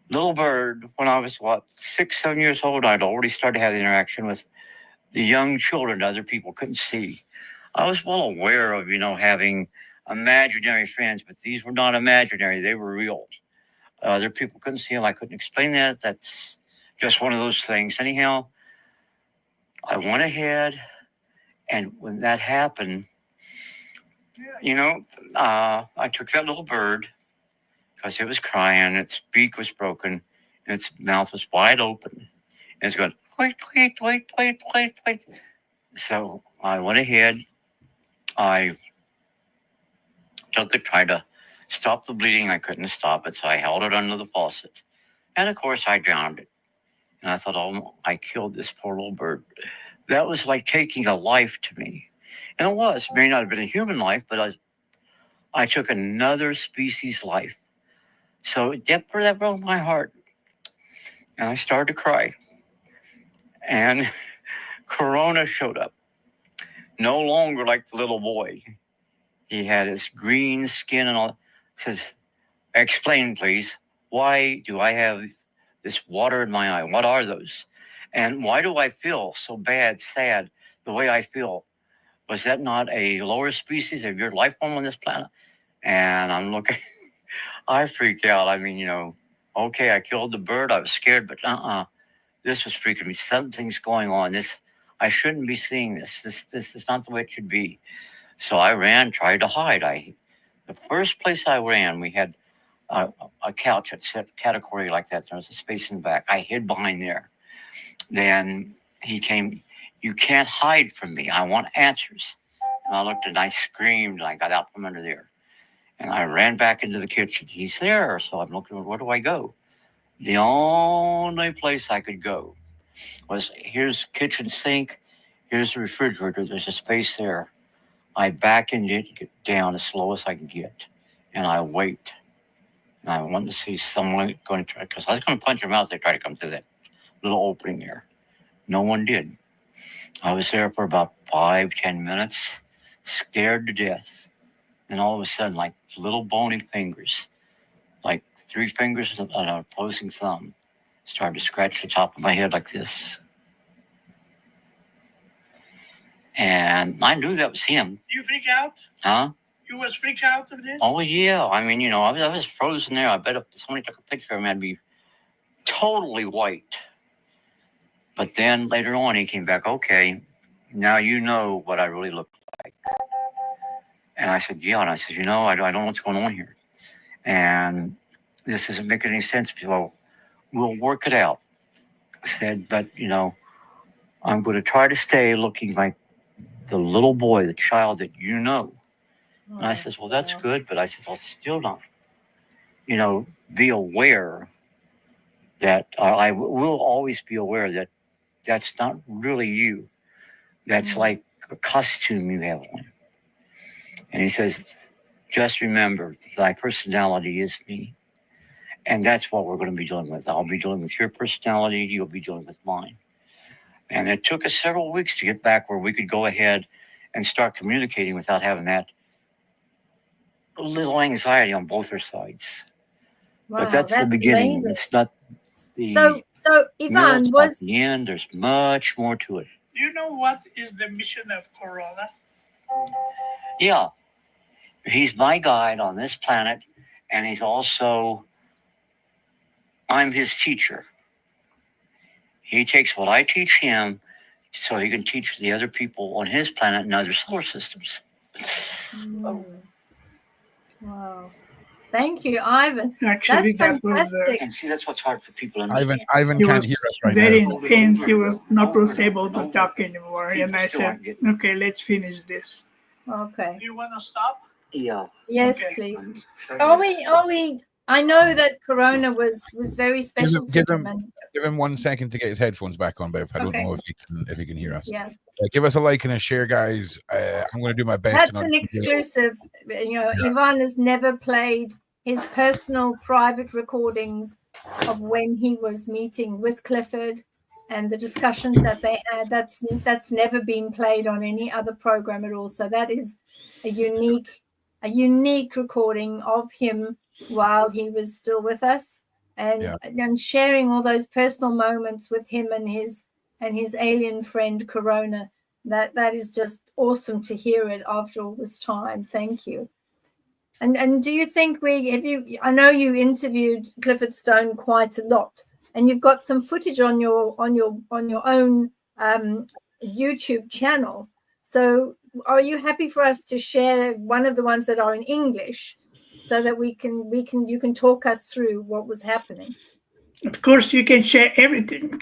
little bird, when I was, 6, 7 years old, I'd already started having interaction with the young children other people couldn't see. I was well aware of, having imaginary friends, but these were not imaginary. They were real. Other people couldn't see them. I couldn't explain that. That's just one of those things. Anyhow, I went ahead, and when that happened, I took that little bird because it was crying. Its beak was broken, and its mouth was wide open. And it's going, wait, wait, wait, wait, wait, wait. So I went ahead. I tried to stop the bleeding. I couldn't stop it, so I held it under the faucet. And of course, I drowned it. And I thought, oh, I killed this poor little bird. That was like taking a life to me. And it was. It may not have been a human life, but I took another species' life. So that broke my heart. And I started to cry. And Corona showed up. No longer like the little boy. He had his green skin and all. Says, explain, please. Why do I have this water in my eye? What are those? And why do I feel so bad, sad, the way I feel? Was that not a lower species of your life form on this planet? And I'm looking, I freaked out. I mean, okay, I killed the bird. I was scared, but this was freaking me. Something's going on. I shouldn't be seeing this. This is not the way it should be. So I ran, tried to hide. The first place I ran, we had a couch that set category like that. There was a space in the back. I hid behind there. Then he came, you can't hide from me. I want answers. And I looked and I screamed and I got out from under there. And I ran back into the kitchen. He's there. So I'm looking, where do I go? The only place I could go was, here's kitchen sink. Here's the refrigerator. There's a space there. I back into it, get down as slow as I can get. And I wait. And I wanted to see someone going to try, because I was going to punch them out if they try to come through that little opening there. No one did. I was there for about 5-10 minutes, scared to death. And all of a sudden, like little bony fingers, like 3 fingers and an opposing thumb, started to scratch the top of my head like this. And I knew that was him. You freak out? Huh? You was freaked out of this? Oh, yeah. I mean, I was frozen there. I bet if somebody took a picture of me, I'd be totally white. But then later on, he came back, okay, now you know what I really look like. And I said, yeah. And I said, I don't know what's going on here. And this isn't making any sense. Well, we'll work it out. I said, but, I'm going to try to stay looking like the little boy, the child that you know. And I says, well, that's good. But I said, I'll still not, be aware that I will always be aware that that's not really you. That's like a costume you have on. And he says, just remember, thy personality is me. And that's what we're going to be dealing with. I'll be dealing with your personality. You'll be dealing with mine. And it took us several weeks to get back where we could go ahead and start communicating without having that little anxiety on both our sides. Wow, but that's the beginning. amazing. It's not the So Ivan, was the end. There's much more to it. Do you know what is the mission of Corona? Yeah. He's my guide on this planet, and he's also, I'm his teacher. He takes what I teach him so he can teach the other people on his planet and other solar systems. Wow. Thank you, Ivan. Actually, That's that was fantastic. And see, that's what's hard for people to understand. Ivan he can't was hear us right very now. in pain. He was not able to talk anymore. And I said, okay, let's finish this. Okay. Do you want to stop? Yeah. Yes, Okay. please. Are we? I know that Corona was very special Give to him- him. And, Give him 1 second to get his headphones back on, Bev. I don't Okay. know if he can hear us. yeah, Give us a like and a share, guys. I'm going to do my best. that's to not an do- exclusive. Ivan has never played his personal private recordings of when he was meeting with Clifford and the discussions that they had. That's never been played on any other program at all. So that is a unique recording of him while he was still with us, and sharing all those personal moments with him and his alien friend Corona. That is just awesome to hear it after all this time. Thank you. And do you think I know you interviewed Clifford Stone quite a lot, and you've got some footage on your own YouTube channel. So are you happy for us to share one of the ones that are in English so that you can talk us through what was happening? Of course, you can share everything.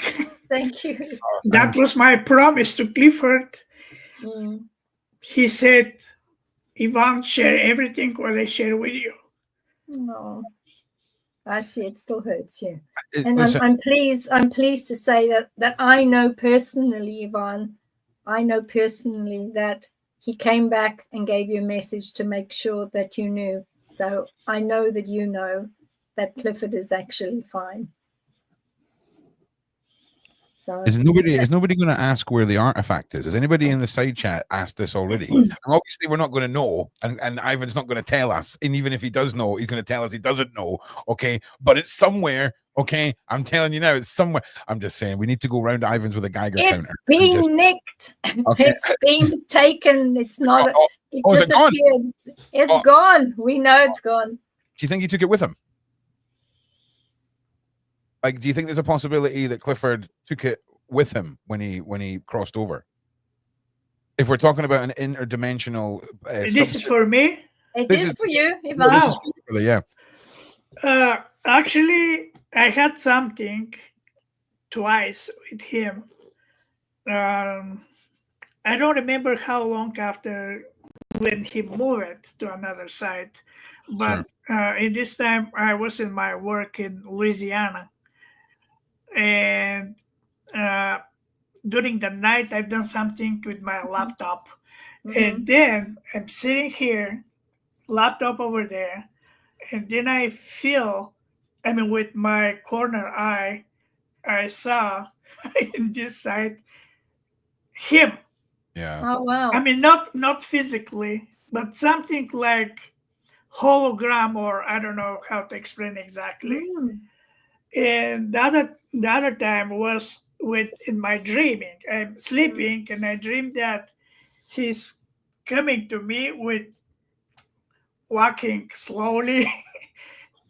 Thank you. That was my promise to Clifford. Mm. He said, Ivan, share everything what I share with you. Oh, I see. It still hurts you. It- And listen, I'm pleased to say that I know personally, Yvonne, I know personally that he came back and gave you a message to make sure that you knew. So I know that you know that Clifford is actually fine. So is nobody going to ask where the artifact is? Has anybody in the side chat asked this already? And obviously, we're not going to know, and Ivan's not going to tell us. And even if he does know, he's going to tell us he doesn't know. Okay, but it's somewhere. Okay, I'm telling you now, it's somewhere. I'm just saying, we need to go round Ivan's with a Geiger it's counter. been nicked. Okay. It's been taken. It's not. It is it gone? disappeared. It's Oh. gone. We know it's gone. Do you think he took it with him? Like, do you think there's a possibility that Clifford took it with him when he crossed over? If we're talking about an interdimensional, This is for me. This is for you, no, Yvonne. this is for you, brother, yeah. Actually, I had something twice with him. I don't remember how long after when he moved to another site, but in this time I was in my work in Louisiana, and during the night I've done something with my laptop, and then I'm sitting here, laptop over there, and then I feel, I mean, with my corner eye, I saw in this site him. Yeah. Oh wow. I mean, not physically, but something like hologram, or I don't know how to explain exactly. And the other time was with in my dreaming. I'm sleeping and I dreamed that he's coming to me with walking slowly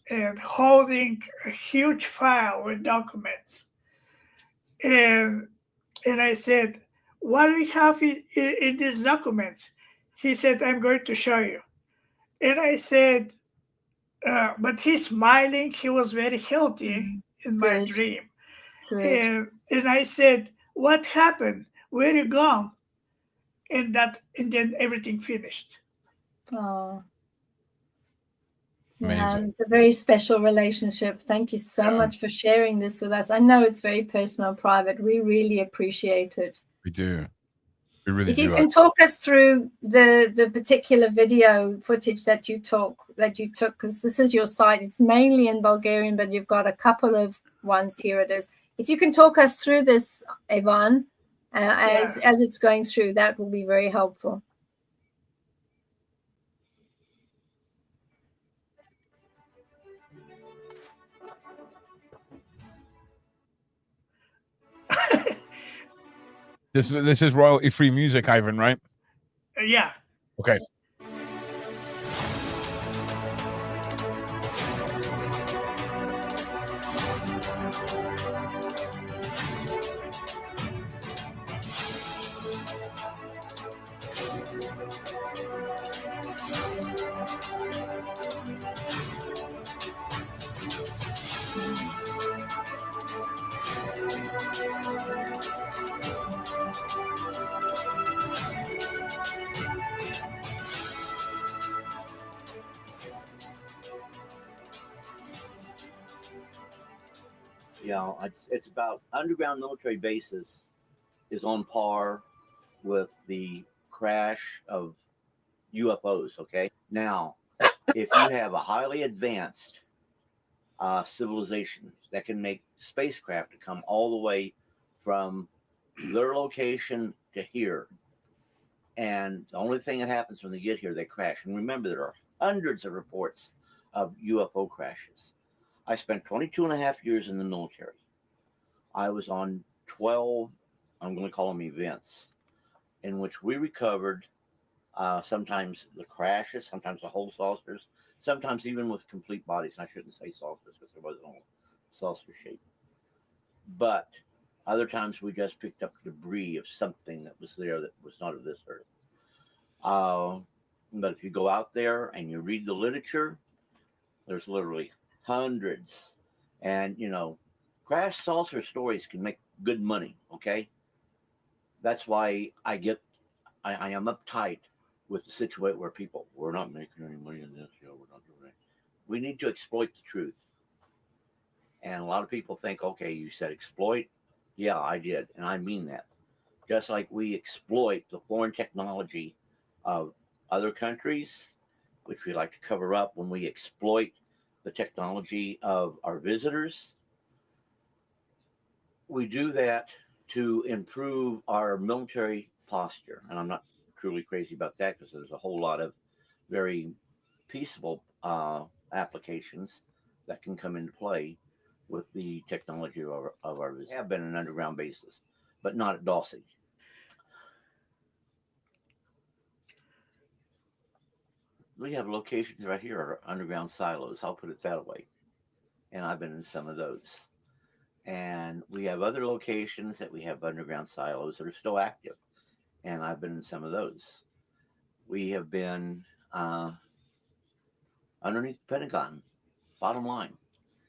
and holding a huge file with documents. And I said, "What do we have in these documents?" He said, "I'm going to show you." And I said, but he's smiling. He was very healthy in my Good. dream. Good. And I said, "What happened? Where you gone?" And then everything finished. Oh. Amazing. Yeah, it's a very special relationship. Thank you so much for sharing this with us. I know it's very personal, private. We really appreciate it. We do. We really do. If you can talk us through the particular video footage that you took, because this is your site. It's mainly in Bulgarian, but you've got a couple of ones. Here it is. If you can talk us through this, Ivan, as it's going through, that will be very helpful. This is royalty-free music, Ivan, right? Yeah. Okay. You know, it's about underground military bases is on par with the crash of UFOs. Okay, now if you have a highly advanced civilization that can make spacecraft to come all the way from their location to here, and the only thing that happens when they get here, they crash. And remember, there are hundreds of reports of UFO crashes. I spent 22 and a half years in the military. I was on 12, I'm going to call them events, in which we recovered sometimes the crashes, sometimes the whole saucers, sometimes even with complete bodies. And I shouldn't say saucers because there wasn't a saucer shape. But other times we just picked up debris of something that was there that was not of this earth. But if you go out there and you read the literature, there's literally hundreds. And, you know, crash saucer stories can make good money, okay? That's why I am uptight with the situation where people, we're not making any money in this, we're not doing it. we need to exploit the truth. And a lot of people think, okay, you said exploit. Yeah, I did. And I mean that. Just like we exploit the foreign technology of other countries, which we like to cover up when we exploit the technology of our visitors, we do that to improve our military posture. And I'm not truly crazy about that because there's a whole lot of very peaceable applications that can come into play with the technology of our visitors. Have been an underground bases, but not at Dawsey. We have locations right here are underground silos. I'll put it that way. And I've been in some of those. And we have other locations that we have underground silos that are still active. And I've been in some of those. We have been underneath the Pentagon, bottom line.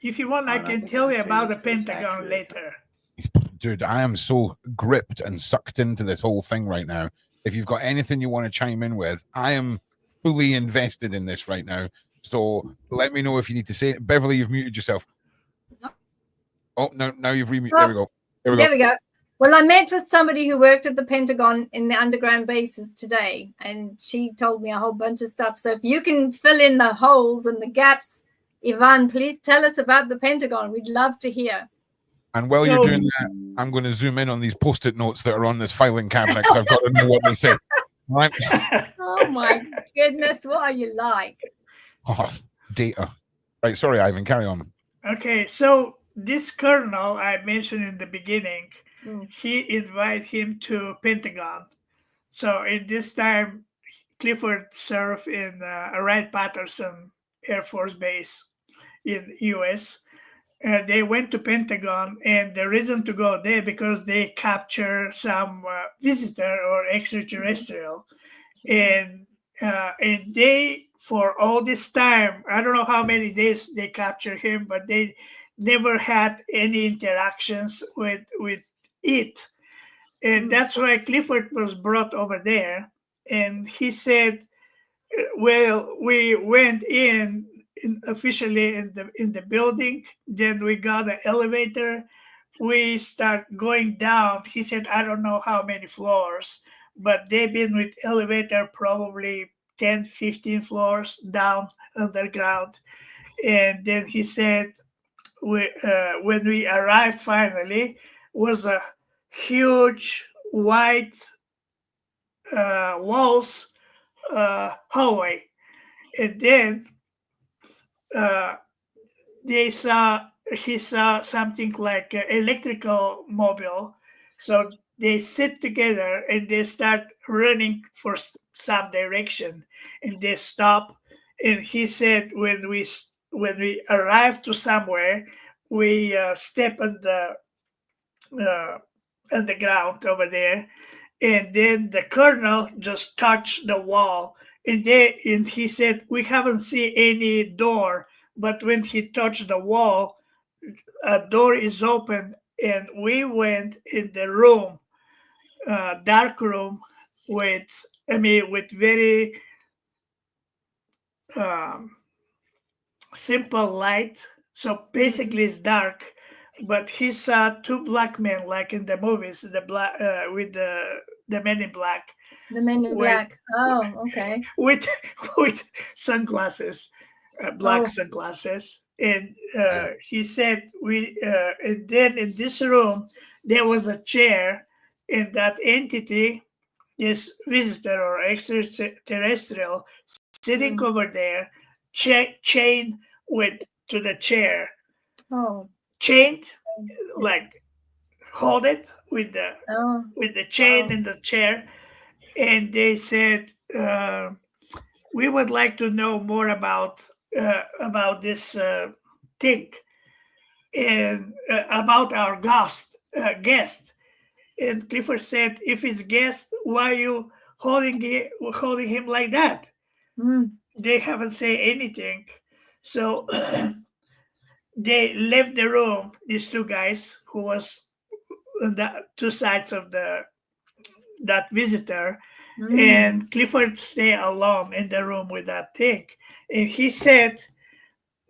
If you want, I can tell you about the Pentagon accurate. later. Dude, I am so gripped and sucked into this whole thing right now. If you've got anything you want to chime in with, I am fully invested in this right now. So let me know if you need to say it. Beverly, you've muted yourself. Oh, no, now you've remuted. There we go. There we go. Well, I met with somebody who worked at the Pentagon in the underground bases today, and she told me a whole bunch of stuff. So if you can fill in the holes and the gaps, Yvonne, please tell us about the Pentagon. We'd love to hear. And while you're doing that, I'm going to zoom in on these Post-it notes that are on this filing cabinet because I've got to know what they say. Right? Oh, my goodness. What are you like? Oh, data. Right. Sorry, Ivan. Carry on. Okay. So this colonel I mentioned in the beginning, he invited him to Pentagon. So in this time, Clifford served in Wright-Patterson Air Force Base in U.S. They went to Pentagon, and the reason to go there because they capture some visitor or extraterrestrial, and they for all this time, I don't know how many days they captured him, but they never had any interactions with it, and that's why Clifford was brought over there, and he said, "Well, we went in officially in the building. Then we got an elevator. We start going down." He said, "I don't know how many floors, but they've been with elevator probably 10, 15 floors down underground." And then he said, when we arrived finally, was a huge white walls hallway. And then he saw something like an electrical mobile. So they sit together and they start running for some direction, and they stop. And he said, when we arrive to somewhere, we step on the ground over there, and then the colonel just touched the wall, and he said, we haven't seen any door, but when he touched the wall, a door is open, and we went in the room, dark room, with very simple light. So basically it's dark, but he saw two black men, like in the movies, the black with the Men in Black. The Men in Black. Oh, okay. With sunglasses, black sunglasses, and he said and then in this room there was a chair, and that entity, this visitor or extraterrestrial, sitting over there, chained to the chair. Oh. Chained, like hold it with the chain in the chair. And they said, we would like to know more about this thing, and about our guest. And Clifford said, if it's guest, why are you holding him like that? They haven't said anything. So they left the room, these two guys, who was on the two sides of that visitor, and Clifford stayed alone in the room with that thing. And he said,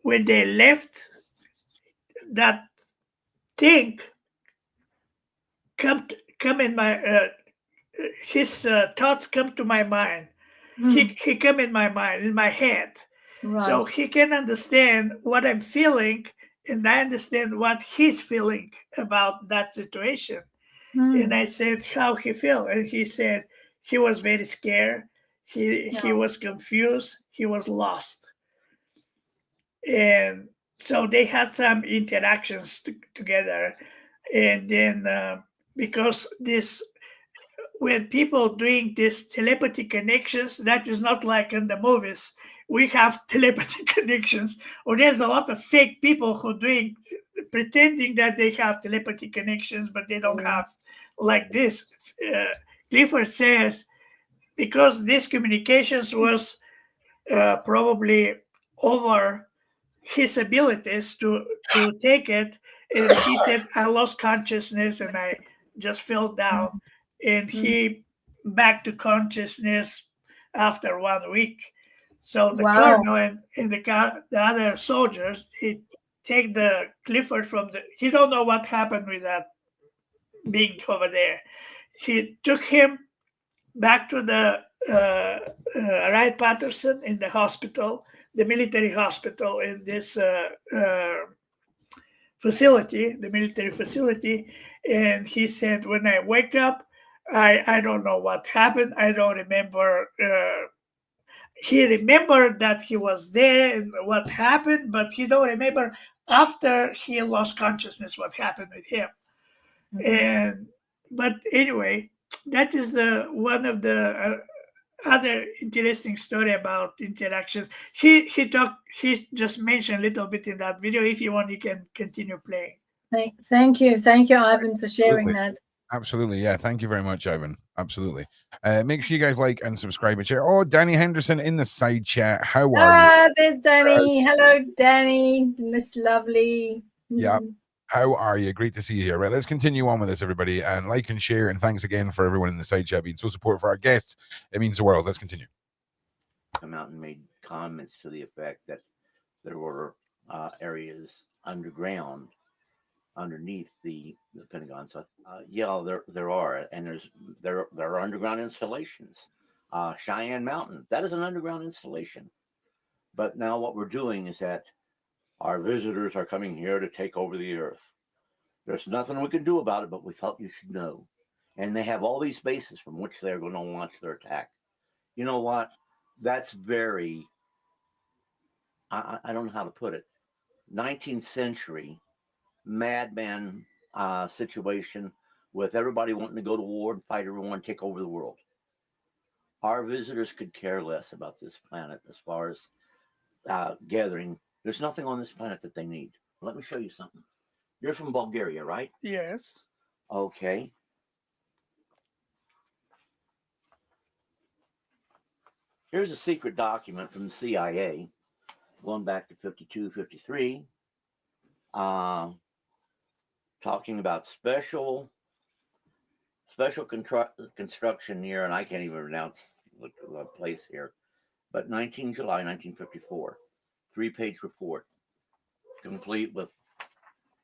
when they left, that thing come in my his thoughts come to my mind. He come in my mind, in my head. Right. So he can understand what I'm feeling, and I understand what he's feeling about that situation. And I said, how he feel? And he said he was very scared. He was confused. He was lost. And so they had some interactions together. And then because this, when people doing this telepathy connections, that is not like in the movies. We have telepathy connections, or there's a lot of fake people who doing pretending that they have telepathy connections, but they don't have like this. Clifford says because this communications was probably over his abilities to take it, and he said I lost consciousness and I just fell down, and he back to consciousness after 1 week. So the colonel and the other soldiers, he take the Clifford from the, he don't know what happened with that being over there. He took him back to the Wright Patterson in the hospital, the military hospital in this facility, the military facility. And he said, when I wake up, I don't know what happened. I don't remember. He remembered that he was there and what happened, but he don't remember after he lost consciousness what happened with him. And but anyway, that is the one of the other interesting story about interactions. He just mentioned a little bit in that video. If you want, you can continue playing. Thank you, Ivan, for sharing that. Absolutely, yeah. Thank you very much, Ivan. Absolutely. Make sure you guys like and subscribe and share. Oh, Danny Henderson in the side chat. How are you? There's Danny. Hello, Danny, Miss Lovely. Yeah. How are you? Great to see you here. Right, let's continue on with this, everybody, and like and share. And thanks again for everyone in the side chat being so supportive for our guests. It means the world. Let's continue. Come out and made comments to the effect that there were areas underground underneath the Pentagon. So yeah, there are, and there are underground installations. Cheyenne Mountain, that is an underground installation. But now what we're doing is that our visitors are coming here to take over the earth. There's nothing we can do about it, but we felt you should know. And they have all these bases from which they're going to launch their attack. You know what? That's very, I don't know how to put it, 19th century madman situation with everybody wanting to go to war and fight everyone, take over the world. Our visitors could care less about this planet as far as gathering. There's nothing on this planet that they need. Let me show you something. You're from Bulgaria, right? Yes. Okay. Here's a secret document from the CIA going back to 52, 53, talking about special construction near, and I can't even pronounce the place here, but 19 July 1954, 3-page report, complete with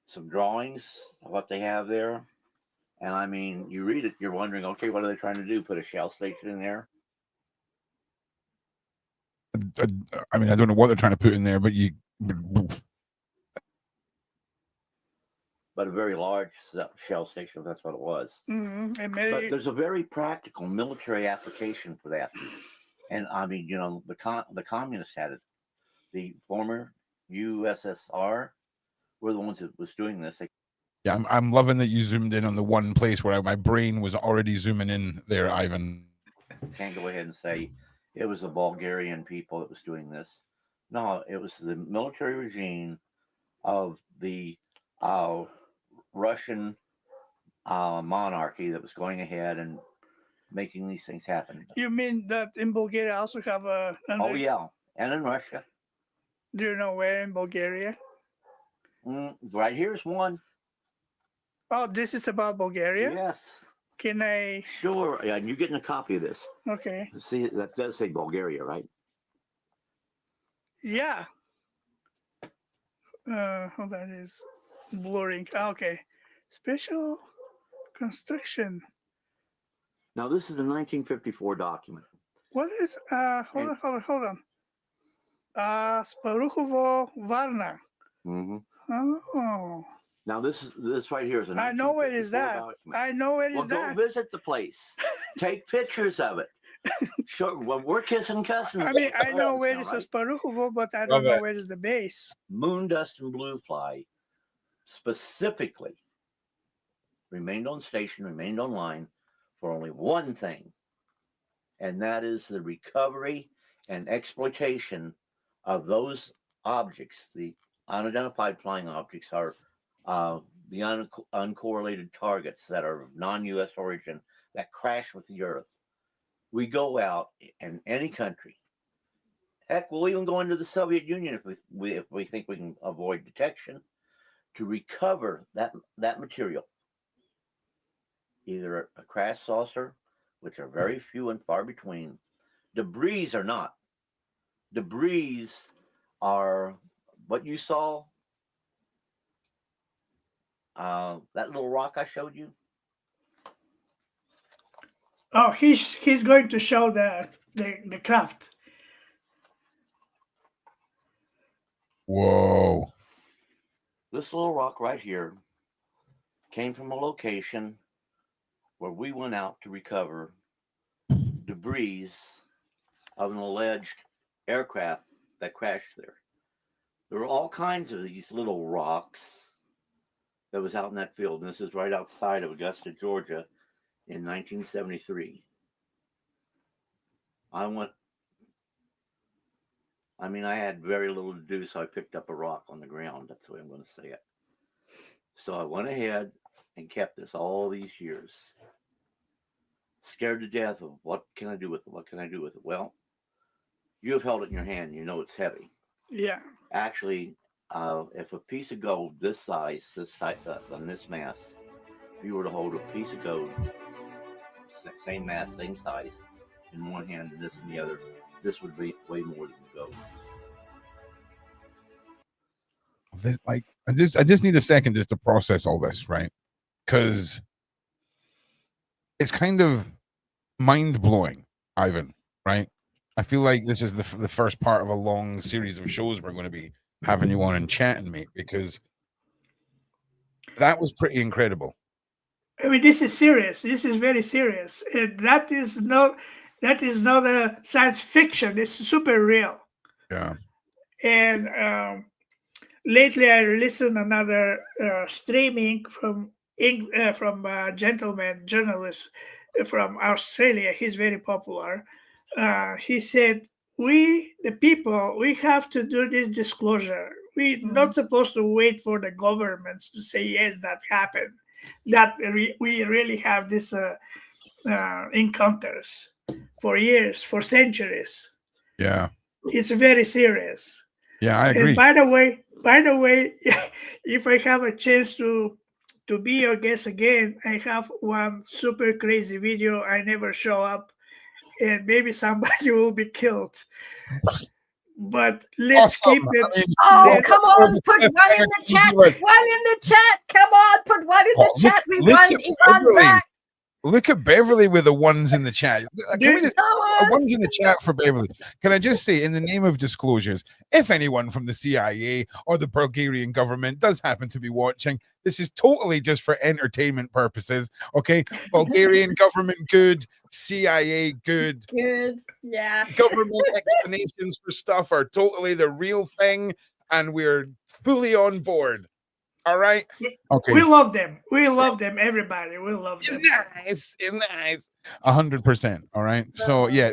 some drawings of what they have there. And I mean, you read it, you're wondering, okay, what are they trying to do? Put a shell station in there? I mean, I don't know what they're trying to put in there, but but a very large shell station, that's what it was. But there's a very practical military application for that. And I mean, you know, the communists had it. The former USSR were the ones that was doing this. Yeah, I'm loving that you zoomed in on the one place where my brain was already zooming in there, Ivan. Can't go ahead and say it was the Bulgarian people that was doing this. No, it was the military regime of the Russian monarchy that was going ahead and making these things happen. You mean that in Bulgaria also have a... Oh, yeah. And in Russia. Do you know where in Bulgaria? Right here's one. Oh, this is about Bulgaria? Yes. Can I... Sure. Yeah, and you're getting a copy of this. Okay. See, that does say Bulgaria, right? Yeah. Hold on, it's blurring. Okay. Special construction. Now, this is a 1954 document. What is hold on. Sparuchovo Varna. Mm-hmm. Oh. Now, this right here is a 1954 I know where is that. document. I know where Well, is go that. visit the place. Take pictures of it. Sure. Well, we're kissing cousins. I mean, I know where now, is right? the Sparuchovo, but I Love don't know it. where is the base. Moon dust and blue fly specifically remained on station, remained online for only one thing, and that is the recovery and exploitation of those objects. The unidentified flying objects are the uncorrelated targets that are of non-U.S. origin that crash with the Earth. We go out in any country. Heck, we'll even go into the Soviet Union if we think we can avoid detection, to recover that material. Either a crash saucer, which are very few and far between. Debris are not. Debris are what you saw. That little rock I showed you. Oh, he's going to show the craft. Whoa. This little rock right here came from a location where we went out to recover debris of an alleged aircraft that crashed there. There were all kinds of these little rocks that was out in that field. And this is right outside of Augusta, Georgia in 1973. I had very little to do, so I picked up a rock on the ground. That's the way I'm going to say it. So I went ahead and kept this all these years. Scared to death of what can I do with it? What can I do with it? Well, you have held it in your hand. You know it's heavy. Yeah. Actually, if a piece of gold this size, on this mass, if you were to hold a piece of gold, same mass, same size, in one hand and this in the other, this would be way more than gold. I just need a second just to process all this, right? Because it's kind of mind-blowing, Ivan, right? I feel like this is the first part of a long series of shows we're going to be having you on and chatting, mate, because that was pretty incredible. I mean, this is serious. This is very serious. That is not a science fiction. It's super real. Yeah. And lately, I listened another streaming from a gentleman journalist from Australia. He's very popular. He said, "We, the people, we have to do this disclosure. We're not supposed to wait for the governments to say yes, that happened. That we really have this encounters for years, for centuries. Yeah. It's very serious." Yeah, I agree. And by the way, if I have a chance to be your guest again, I have one super crazy video. I never show up, and maybe somebody will be killed. But let's keep it. Come on, put one in the chat. One in the chat. Come on, put one in the chat. We run back. Look at Beverly with the ones in the chat. Can we just ones in the chat for Beverly? Can I just say, in the name of disclosures, if anyone from the CIA or the Bulgarian government does happen to be watching, this is totally just for entertainment purposes. Okay, Bulgarian government good, CIA good. Good, yeah. Government explanations for stuff are totally the real thing, and we're fully on board. All right. Okay. We love them. We love them. Everybody. We love them. It's nice. 100%. All right. So yeah,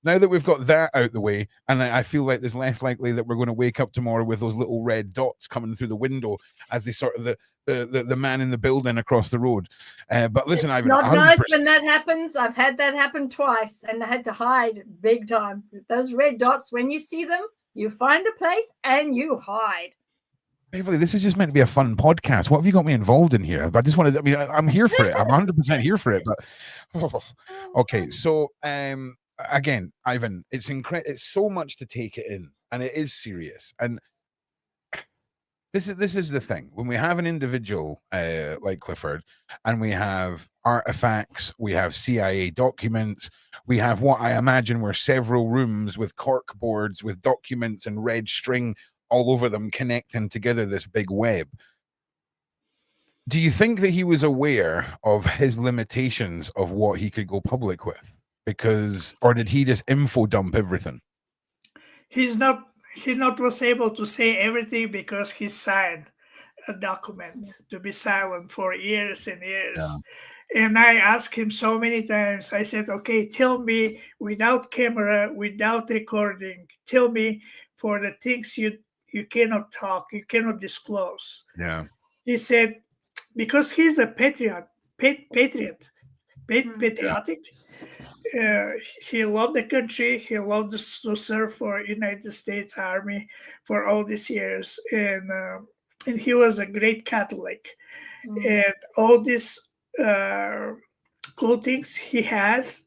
now that we've got that out the way, and I feel like there's less likely that we're going to wake up tomorrow with those little red dots coming through the window as they sort of the man in the building across the road. But listen, Ivan, not 100%. nice when that happens. I've had that happen twice, and I had to hide big time. Those red dots, when you see them, you find a place and you hide. Beverly, this is just meant to be a fun podcast. What have you got me involved in here? I just wanted, I'm here for it. I'm 100% here for it. But okay. So, again, Ivan, it's incredible. It's so much to take it in, and it is serious. And this is the thing. When we have an individual like Clifford, and we have artifacts, we have CIA documents, we have what I imagine were several rooms with cork boards with documents and red string all over them connecting together this big web. Do you think that he was aware of his limitations of what he could go public with? Because, or did he just info dump everything? He not was able to say everything because he signed a document to be silent for years and years. Yeah. And I asked him so many times, I said, okay, tell me without camera, without recording, tell me for the things you cannot talk, you cannot disclose. Yeah. He said, because he's a patriotic. He loved the country. He loved to serve for United States Army for all these years, and he was a great Catholic. And all these cool things he has,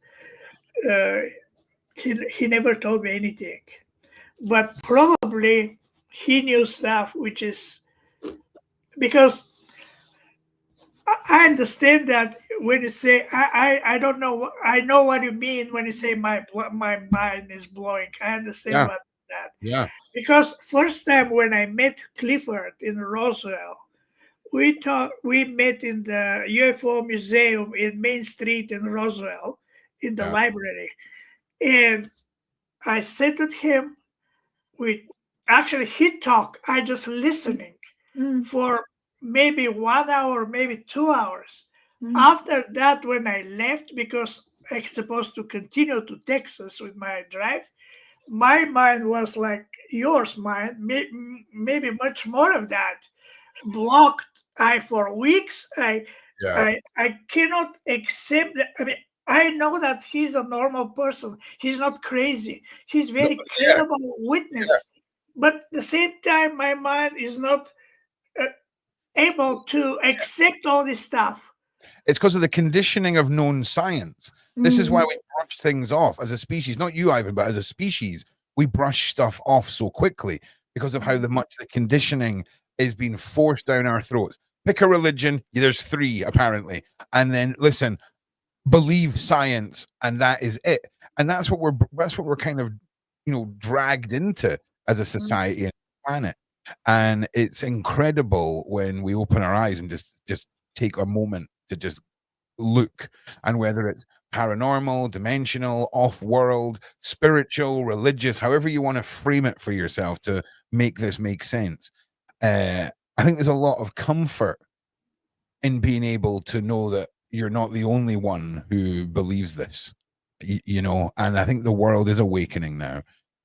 he never told me anything. But probably he knew stuff which is because I understand that when you say I don't know, I know what you mean when you say my mind is blowing. I understand about that. Yeah. Because first time when I met Clifford in Roswell, we met in the UFO museum in Main Street in Roswell in the library, and I sat with him. He talked. I just listening for maybe 1 hour, maybe 2 hours. After that, when I left, because I'm supposed to continue to Texas with my drive, my mind was like yours mind, maybe much more of that. Blocked for weeks. I cannot accept that. I mean, I know that he's a normal person. He's not crazy. He's very credible witness. But at the same time, my mind is not able to accept all this stuff. It's because of the conditioning of known science. This is why we brush things off as a species. Not you, Ivan, but as a species, we brush stuff off so quickly because of how much the conditioning is being forced down our throats. Pick a religion. There's 3 apparently, and then listen, believe science, and that is it. And that's what we're kind of, dragged into as a society and planet. And it's incredible when we open our eyes and just take a moment to just look, and whether it's paranormal, dimensional, off-world, spiritual, religious, however you want to frame it for yourself to make this make sense. I think there's a lot of comfort in being able to know that you're not the only one who believes this, and I think the world is awakening now.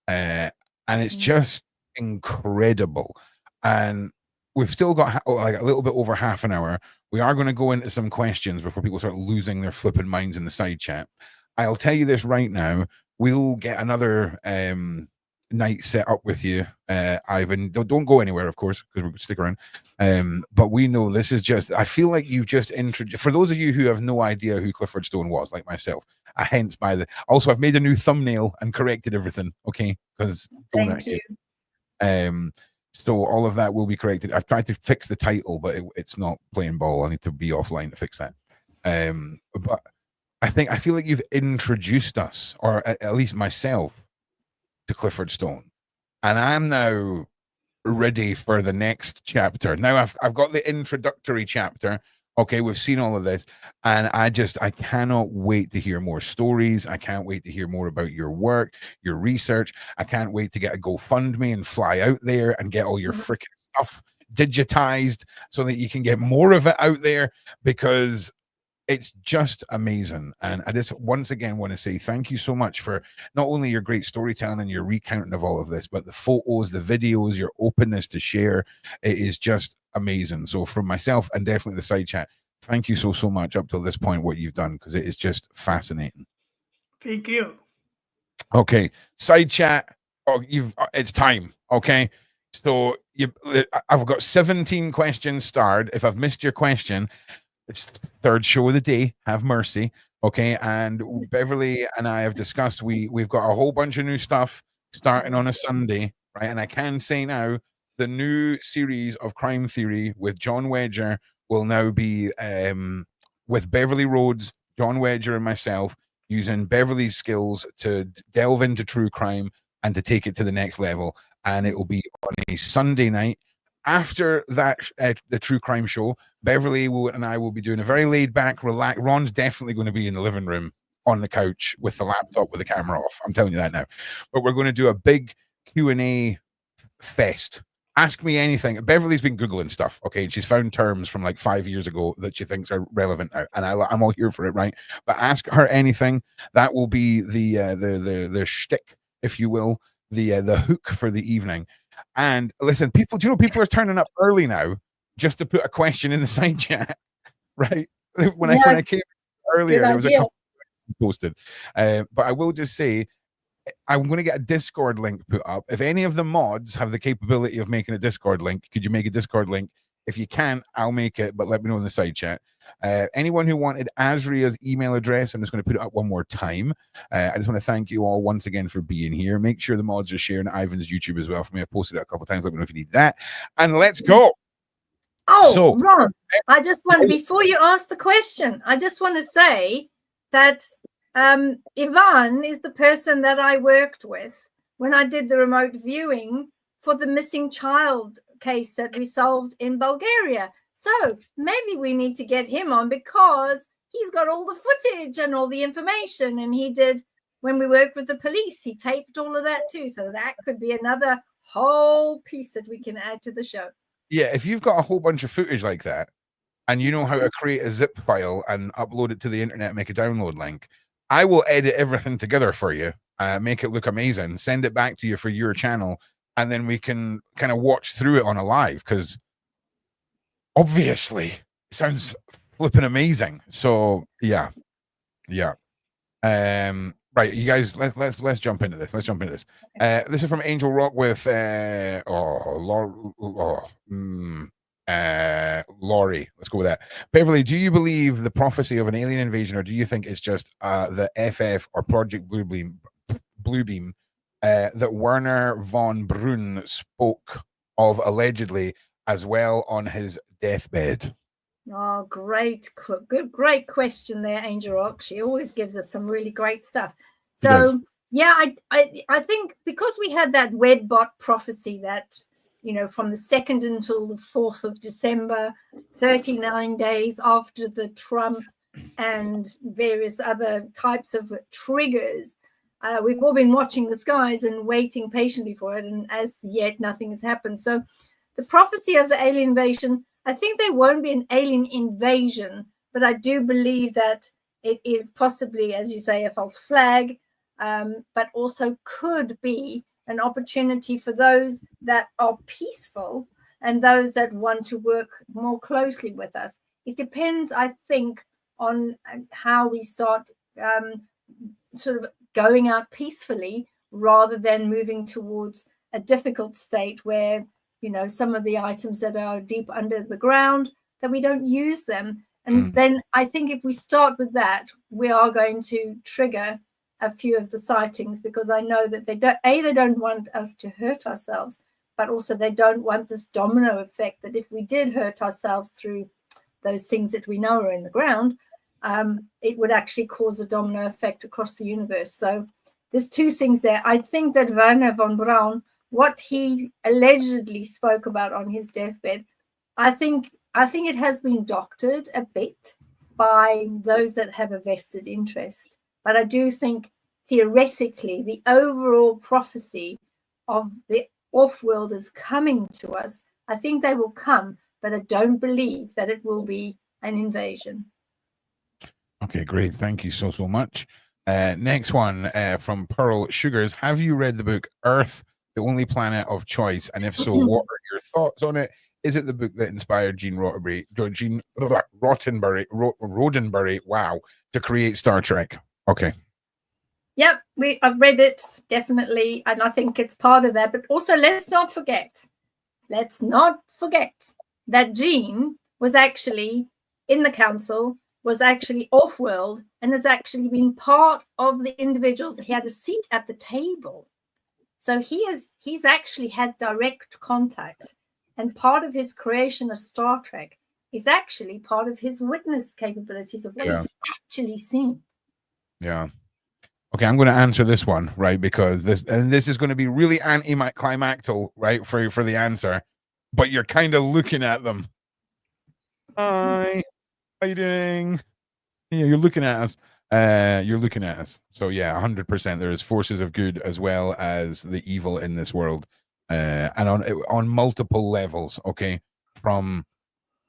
And it's just incredible. And we've still got like a little bit over half an hour. We are going to go into some questions before people start losing their flipping minds in the side chat. I'll tell you this right now. We'll get another night set up with you, Ivan. Don't go anywhere, of course, because we're going to stick around. But we know this is just, I feel like you've just introduced, for those of you who have no idea who Clifford Stone was, like myself, hence also I've made a new thumbnail and corrected everything, okay? Because thank you. So all of that will be corrected. I've tried to fix the title, but it's not playing ball. I need to be offline to fix that. But I feel like you've introduced us, or at least myself, to Clifford Stone, and I'm now ready for the next chapter. Now I've got the introductory chapter. Okay, we've seen all of this, and I cannot wait to hear more stories. I can't wait to hear more about your work, your research. I can't wait to get a GoFundMe and fly out there and get all your freaking stuff digitized so that you can get more of it out there, because it's just amazing. And I just once again want to say thank you so much for not only your great storytelling and your recounting of all of this, but the photos, the videos, your openness to share. It is just amazing. So from myself and definitely the side chat, thank you so much up till this point, what you've done, because it is just fascinating. Thank you. Okay, side chat. Oh, it's time. Okay, so I've got 17 questions starred. If I've missed your question, it's third show of the day. Have mercy. Okay. And Beverly and I have discussed, we've got a whole bunch of new stuff starting on a Sunday, right? And I can say now, the new series of Crime Theory with John Wedger will now be with Beverly Rhodes, John Wedger, and myself, using Beverly's skills to delve into true crime and to take it to the next level. And it will be on a Sunday night. After that, the true crime show, Beverly and I will be doing a very laid back, relaxed. Ron's definitely going to be in the living room on the couch with the laptop with the camera off. I'm telling you that now. But we're going to do a big Q&A fest. Ask me anything. Beverly's been Googling stuff, okay? And she's found terms from like 5 years ago that she thinks are relevant now, and I'm all here for it, right? But ask her anything. That will be the shtick, if you will, the hook for the evening. And listen, people, do you know people are turning up early now just to put a question in the side chat, right? When I came earlier, there was a couple posted. But I will just say, I'm going to get a Discord link put up. If any of the mods have the capability of making a Discord link, could you make a Discord link? If you can't, I'll make it, but let me know in the side chat. Anyone who wanted Azria's email address, I'm just going to put it up one more time. I just want to thank you all once again for being here. Make sure the mods are sharing Ivan's YouTube as well for me. I've posted it a couple of times. Let me know if you need that. And let's go. Oh, so, Ron, I just want, before you ask the question, I just want to say that Ivan is the person that I worked with when I did the remote viewing for the missing child case that we solved in Bulgaria. So maybe we need to get him on, because he's got all the footage and all the information, and he did, when we worked with the police, he taped all of that too. So that could be another whole piece that we can add to the show. Yeah, if you've got a whole bunch of footage like that, and you know how to create a zip file and upload it to the internet, make a download link, I will edit everything together for you, make it look amazing, send it back to you for your channel, and then we can kind of watch through it on a live, because obviously it sounds flipping amazing. So yeah. Right, you guys, let's jump into this. Let's jump into this. This is from Angel Rock with Laurie. Let's go with that. Beverly, do you believe the prophecy of an alien invasion, or do you think it's just the FF or Project Bluebeam that Werner von Braun spoke of allegedly as well on his deathbed? Oh, great question there, Angel Rock. She always gives us some really great stuff. So yeah, I think because we had that Wedbot prophecy that, you know, from the 2nd until the 4th of December, 39 days after the Trump and various other types of triggers, we've all been watching the skies and waiting patiently for it, and as yet nothing has happened. So the prophecy of the alien invasion, I think there won't be an alien invasion, but I do believe that it is possibly, as you say, a false flag, but also could be an opportunity for those that are peaceful and those that want to work more closely with us. It depends, I think, on how we start sort of going out peacefully rather than moving towards a difficult state where, you know, some of the items that are deep under the ground, that we don't use them. And then I think if we start with that, we are going to trigger a few of the sightings, because I know that they don't want us to hurt ourselves, but also they don't want this domino effect that if we did hurt ourselves through those things that we know are in the ground, it would actually cause a domino effect across the universe. So there's two things there. I think that Werner von Braun, what he allegedly spoke about on his deathbed, I think it has been doctored a bit by those that have a vested interest. But I do think theoretically the overall prophecy of the off-world is coming to us. I think they will come, but I don't believe that it will be an invasion. Okay, great. Thank you so much. Next one from Pearl Sugars. Have you read the book Earth, the Only Planet of Choice? And if so, what are your thoughts on it? Is it the book that inspired Gene Roddenberry, wow, to create Star Trek? Okay. Yep, I've read it, definitely, and I think it's part of that. But also, let's not forget that Gene was actually in the council, was actually off-world, and has actually been part of the individuals. He had a seat at the table So he's actually had direct contact, and part of his creation of Star Trek is actually part of his witness capabilities of what he's actually seen. Yeah. Okay, I'm going to answer this one, right? Because this is going to be really anticlimactic, right? For the answer, but you're kind of looking at them. Hi, how you doing? Yeah, you're looking at us. You're looking at us. So yeah, 100%. There is forces of good as well as the evil in this world, and on multiple levels. Okay, from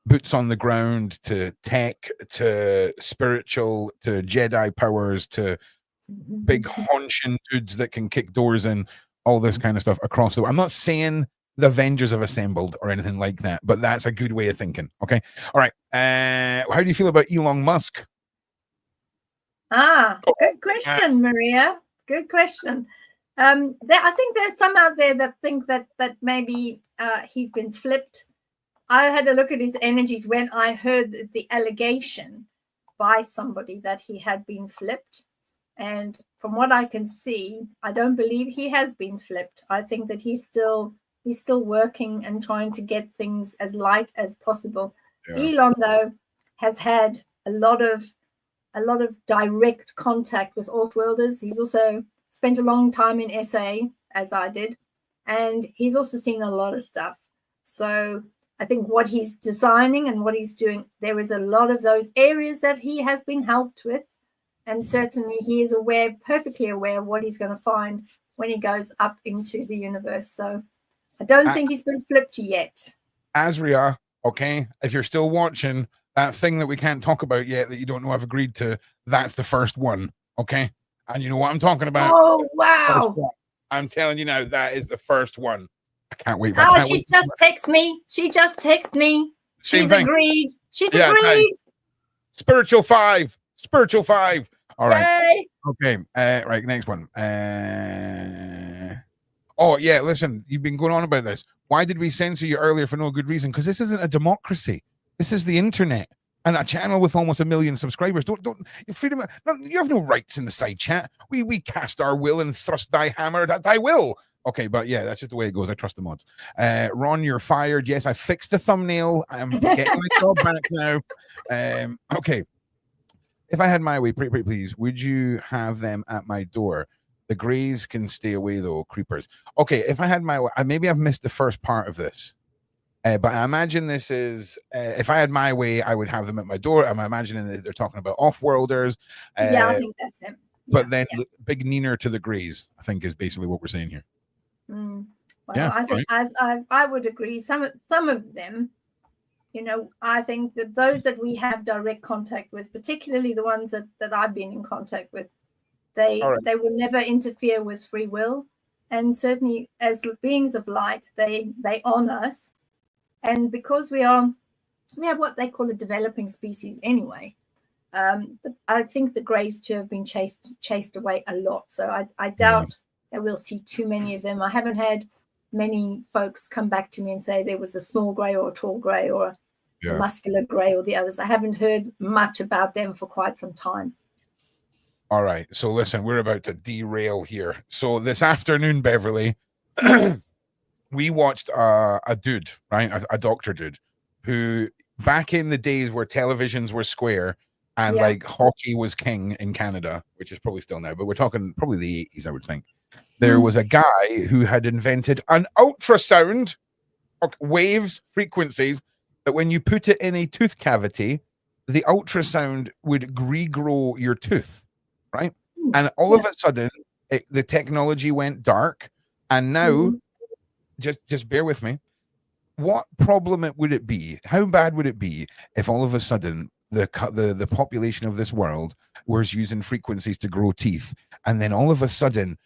boots on the ground to tech to spiritual to Jedi powers to big haunching dudes that can kick doors in, all this kind of stuff across the world. I'm not saying the Avengers have assembled or anything like that, but that's a good way of thinking. Okay, all right. How do you feel about Elon Musk? Good question, Maria. Good question. I think there's some out there that think that maybe he's been flipped. I had a look at his energies when I heard the allegation by somebody that he had been flipped. And from what I can see, I don't believe he has been flipped. I think that he's still working and trying to get things as light as possible. Yeah. Elon, though, has had a lot of direct contact with Off-worlders. He's also spent a long time in SA, as I did, and he's also seen a lot of stuff. So I think what he's designing and what he's doing, there is a lot of those areas that he has been helped with. And certainly he is perfectly aware of what he's going to find when he goes up into the universe. So I don't think he's been flipped yet. Azria, okay, if you're still watching, that thing that we can't talk about yet that you don't know I've agreed to, that's the first one, okay? And you know what I'm talking about? Oh, wow. I'm telling you now, that is the first one. I can't wait. She just texted me. She just texted me. She's agreed. She's agreed. Nice. Spiritual 5. All right. Yay. Okay. Right. Next one. Oh, yeah. Listen, you've been going on about this. Why did we censor you earlier for no good reason? Because this isn't a democracy. This is the internet and a channel with almost 1 million subscribers. Don't freedom. No, you have no rights in the side chat. We cast our will and thrust thy hammer at thy will. Okay, but yeah, that's just the way it goes. I trust the mods. Ron, you're fired. Yes, I fixed the thumbnail. I'm getting my job back now. Okay. If I had my way, pretty please, would you have them at my door? The Greys can stay away though, creepers. Okay, if I had my way, maybe I've missed the first part of this. But I imagine this is, if I had my way, I would have them at my door. I'm imagining that they're talking about off-worlders. Yeah, I think that's it. But then big neener to the Greys, I think, is basically what we're saying here. Well, yeah, I think I would agree. Some of them, you know, I think that those that we have direct contact with, particularly the ones that I've been in contact with, they will never interfere with free will. And certainly as beings of light, they honor us. And because we have what they call a developing species anyway, but I think the Greys too have been chased away a lot. So I doubt that we'll see too many of them. I haven't had many folks come back to me and say there was a small Grey or a tall Grey or a muscular Grey or the others. I haven't heard much about them for quite some time. All right. So listen, we're about to derail here. So this afternoon, Beverly, we watched a dude, right? A doctor dude who back in the days where televisions were square and like hockey was king in Canada, which is probably still now, but we're talking probably the 80s, I would think. There was a guy who had invented an ultrasound, waves, frequencies, that when you put it in a tooth cavity, the ultrasound would regrow your tooth, right? And all of a sudden, the technology went dark, and now, just bear with me. What problem would it be? How bad would it be if all of a sudden the population of this world was using frequencies to grow teeth, and then all of a sudden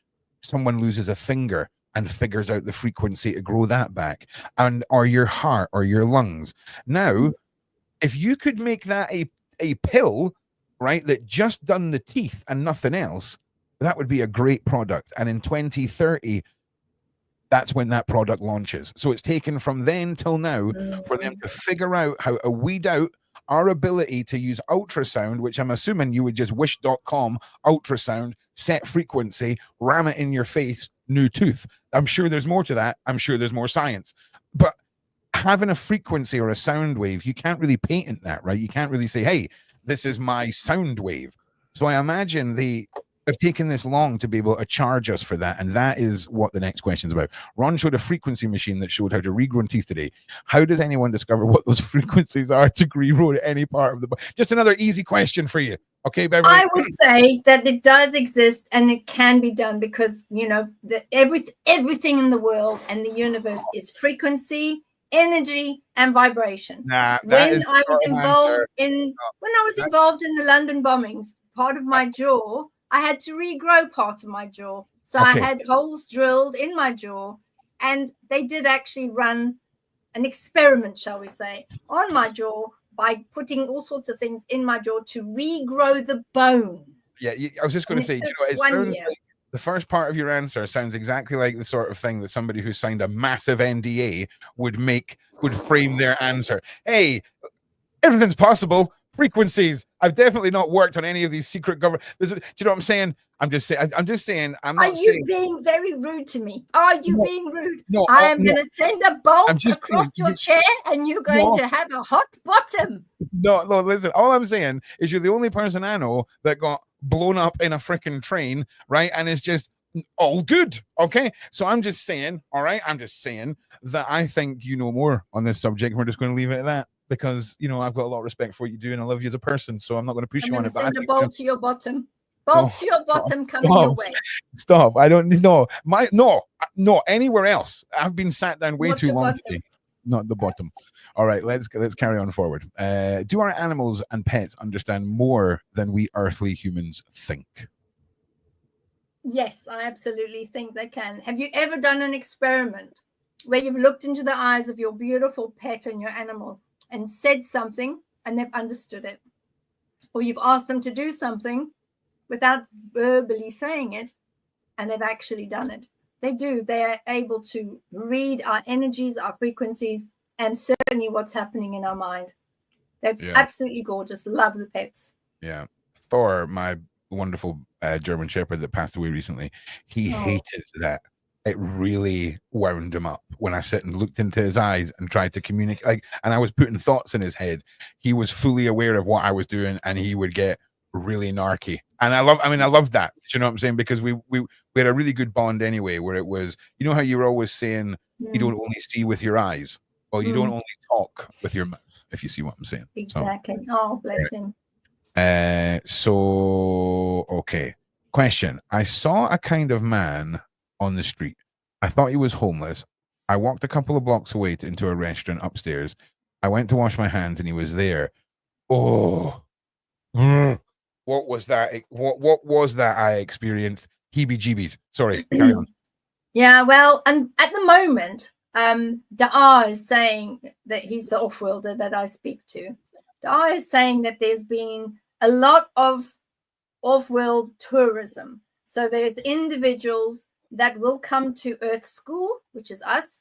someone loses a finger and figures out the frequency to grow that back, or your heart or your lungs? Now, if you could make that a pill, right, that just done the teeth and nothing else, that would be a great product. And in 2030, that's when that product launches. So it's taken from then till now for them to figure out how to weed out our ability to use ultrasound, which I'm assuming you would just wish.com ultrasound, set frequency, ram it in your face, new tooth. I'm sure there's more to that. I'm sure there's more science. But having a frequency or a sound wave, you can't really patent that, right? You can't really say, hey, this is my sound wave. So I imagine they have taken this long to be able to charge us for that. And that is what the next question is about. Ron showed a frequency machine that showed how to regrow teeth today. How does anyone discover what those frequencies are to regrow any part of the body? Just another easy question for you. Okay, Beverly? I would say that it does exist and it can be done because, you know, everything in the world and the universe is frequency, energy, and vibration. Nah, When I was involved in the London bombings, part of my jaw, I had to regrow part of my jaw. So I had holes drilled in my jaw, and they did actually run an experiment, shall we say, on my jaw by putting all sorts of things in my jaw to regrow the bone. Yeah, I was just going to say, you know, it sounds like the first part of your answer sounds exactly like the sort of thing that somebody who signed a massive NDA would frame their answer. Hey, everything's possible. Frequencies. I've definitely not worked on any of these secret government. Do you know what I'm saying? I'm just saying. Are you being very rude to me? Are you being rude? No, I am going to send a bolt across your chair, and you're going to have a hot bottom. No, listen. All I'm saying is you're the only person I know that got blown up in a freaking train, right? And it's just all good. Okay. So I'm just saying, all right. I'm just saying that I think you know more on this subject. We're just going to leave it at that. Because, you know, I've got a lot of respect for what you do and I love you as a person, so I'm not going to push you on it. Send a bolt to your bottom. Bolt to your bottom coming your way. Stop. I don't know. No, anywhere else. I've been sat down way too long today. Not the bottom. All right, let's carry on forward. Do our animals and pets understand more than we earthly humans think? Yes, I absolutely think they can. Have you ever done an experiment where you've looked into the eyes of your beautiful pet and your animal and said something and they've understood it? Or you've asked them to do something without verbally saying it and they've actually done it. They do. They are able to read our energies, our frequencies, and certainly what's happening in our mind. They're absolutely gorgeous. Love the pets. Yeah. Thor, my wonderful German Shepherd that passed away recently, he hated that. It really wound him up when I sat and looked into his eyes and tried to communicate. And I was putting thoughts in his head. He was fully aware of what I was doing, and he would get really narky. And I loved that. Do you know what I'm saying? Because we had a really good bond anyway, where it was, you know how you were always saying you don't only see with your eyes, or you don't only talk with your mouth, if you see what I'm saying. Exactly. So, bless him. Okay. Question. I saw a kind of man on the street. I thought he was homeless. I walked a couple of blocks away into a restaurant upstairs. I went to wash my hands and he was there. Oh, what was that? What was that I experienced? Heebie-jeebies. Sorry, carry on. Yeah, well, and at the moment, Da'a is saying that he's the off-worlder that I speak to. Da'a is saying that there's been a lot of off-world tourism. So there's individuals that will come to Earth School, which is us,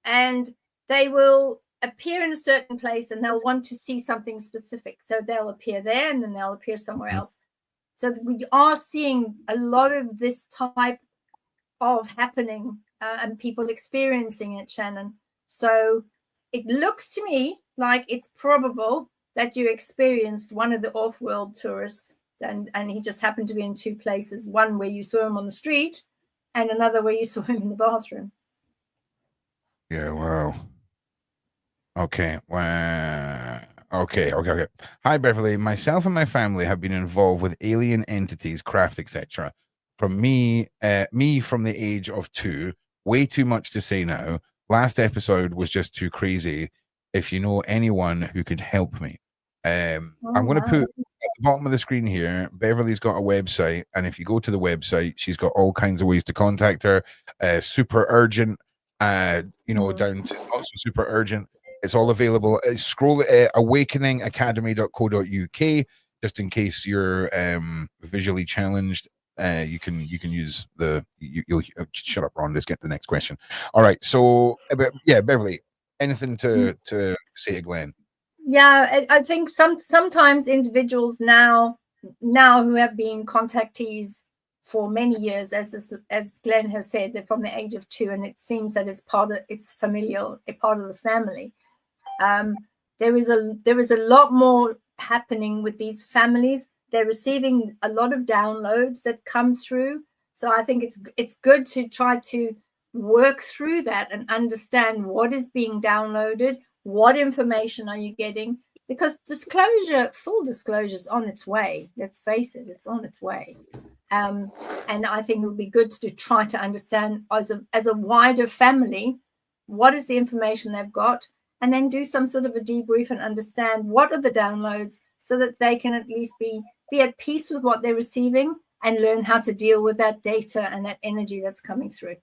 and they will appear in a certain place and they'll want to see something specific. So they'll appear there and then they'll appear somewhere else. So we are seeing a lot of this type of happening and people experiencing it, Shannon. So it looks to me like it's probable that you experienced one of the off-world tourists and he just happened to be in two places, one where you saw him on the street and another where you saw him in the bathroom. Yeah, wow. Okay. Wow. Okay. Hi, Beverly. Myself and my family have been involved with alien entities, craft, etc. From me from the age of 2. Way too much to say now. Last episode was just too crazy. If you know anyone who could help me. I'm going to put at the bottom of the screen here, Beverly's got a website, and if you go to the website, she's got all kinds of ways to contact her. Super urgent, down to not so super urgent. It's all available. Scroll awakeningacademy.co.uk, just in case you're visually challenged. You can use you'll shut up, Ron. Let's get to the next question. All right. So yeah, Beverly, anything to say to Glenn? Yeah, I think sometimes individuals now who have been contactees for many years, as Glenn has said, they're from the age of 2, and it seems that it's familial, a part of the family. There is a lot more happening with these families. They're receiving a lot of downloads that come through. So I think it's good to try to work through that and understand what is being downloaded, what information are you getting, because full disclosure is on its way. Let's face it, it's on its way. And I think it would be good to try to understand as a wider family, what is the information they've got, and then do some sort of a debrief and understand what are the downloads so that they can at least be at peace with what they're receiving and learn how to deal with that data and that energy that's coming through.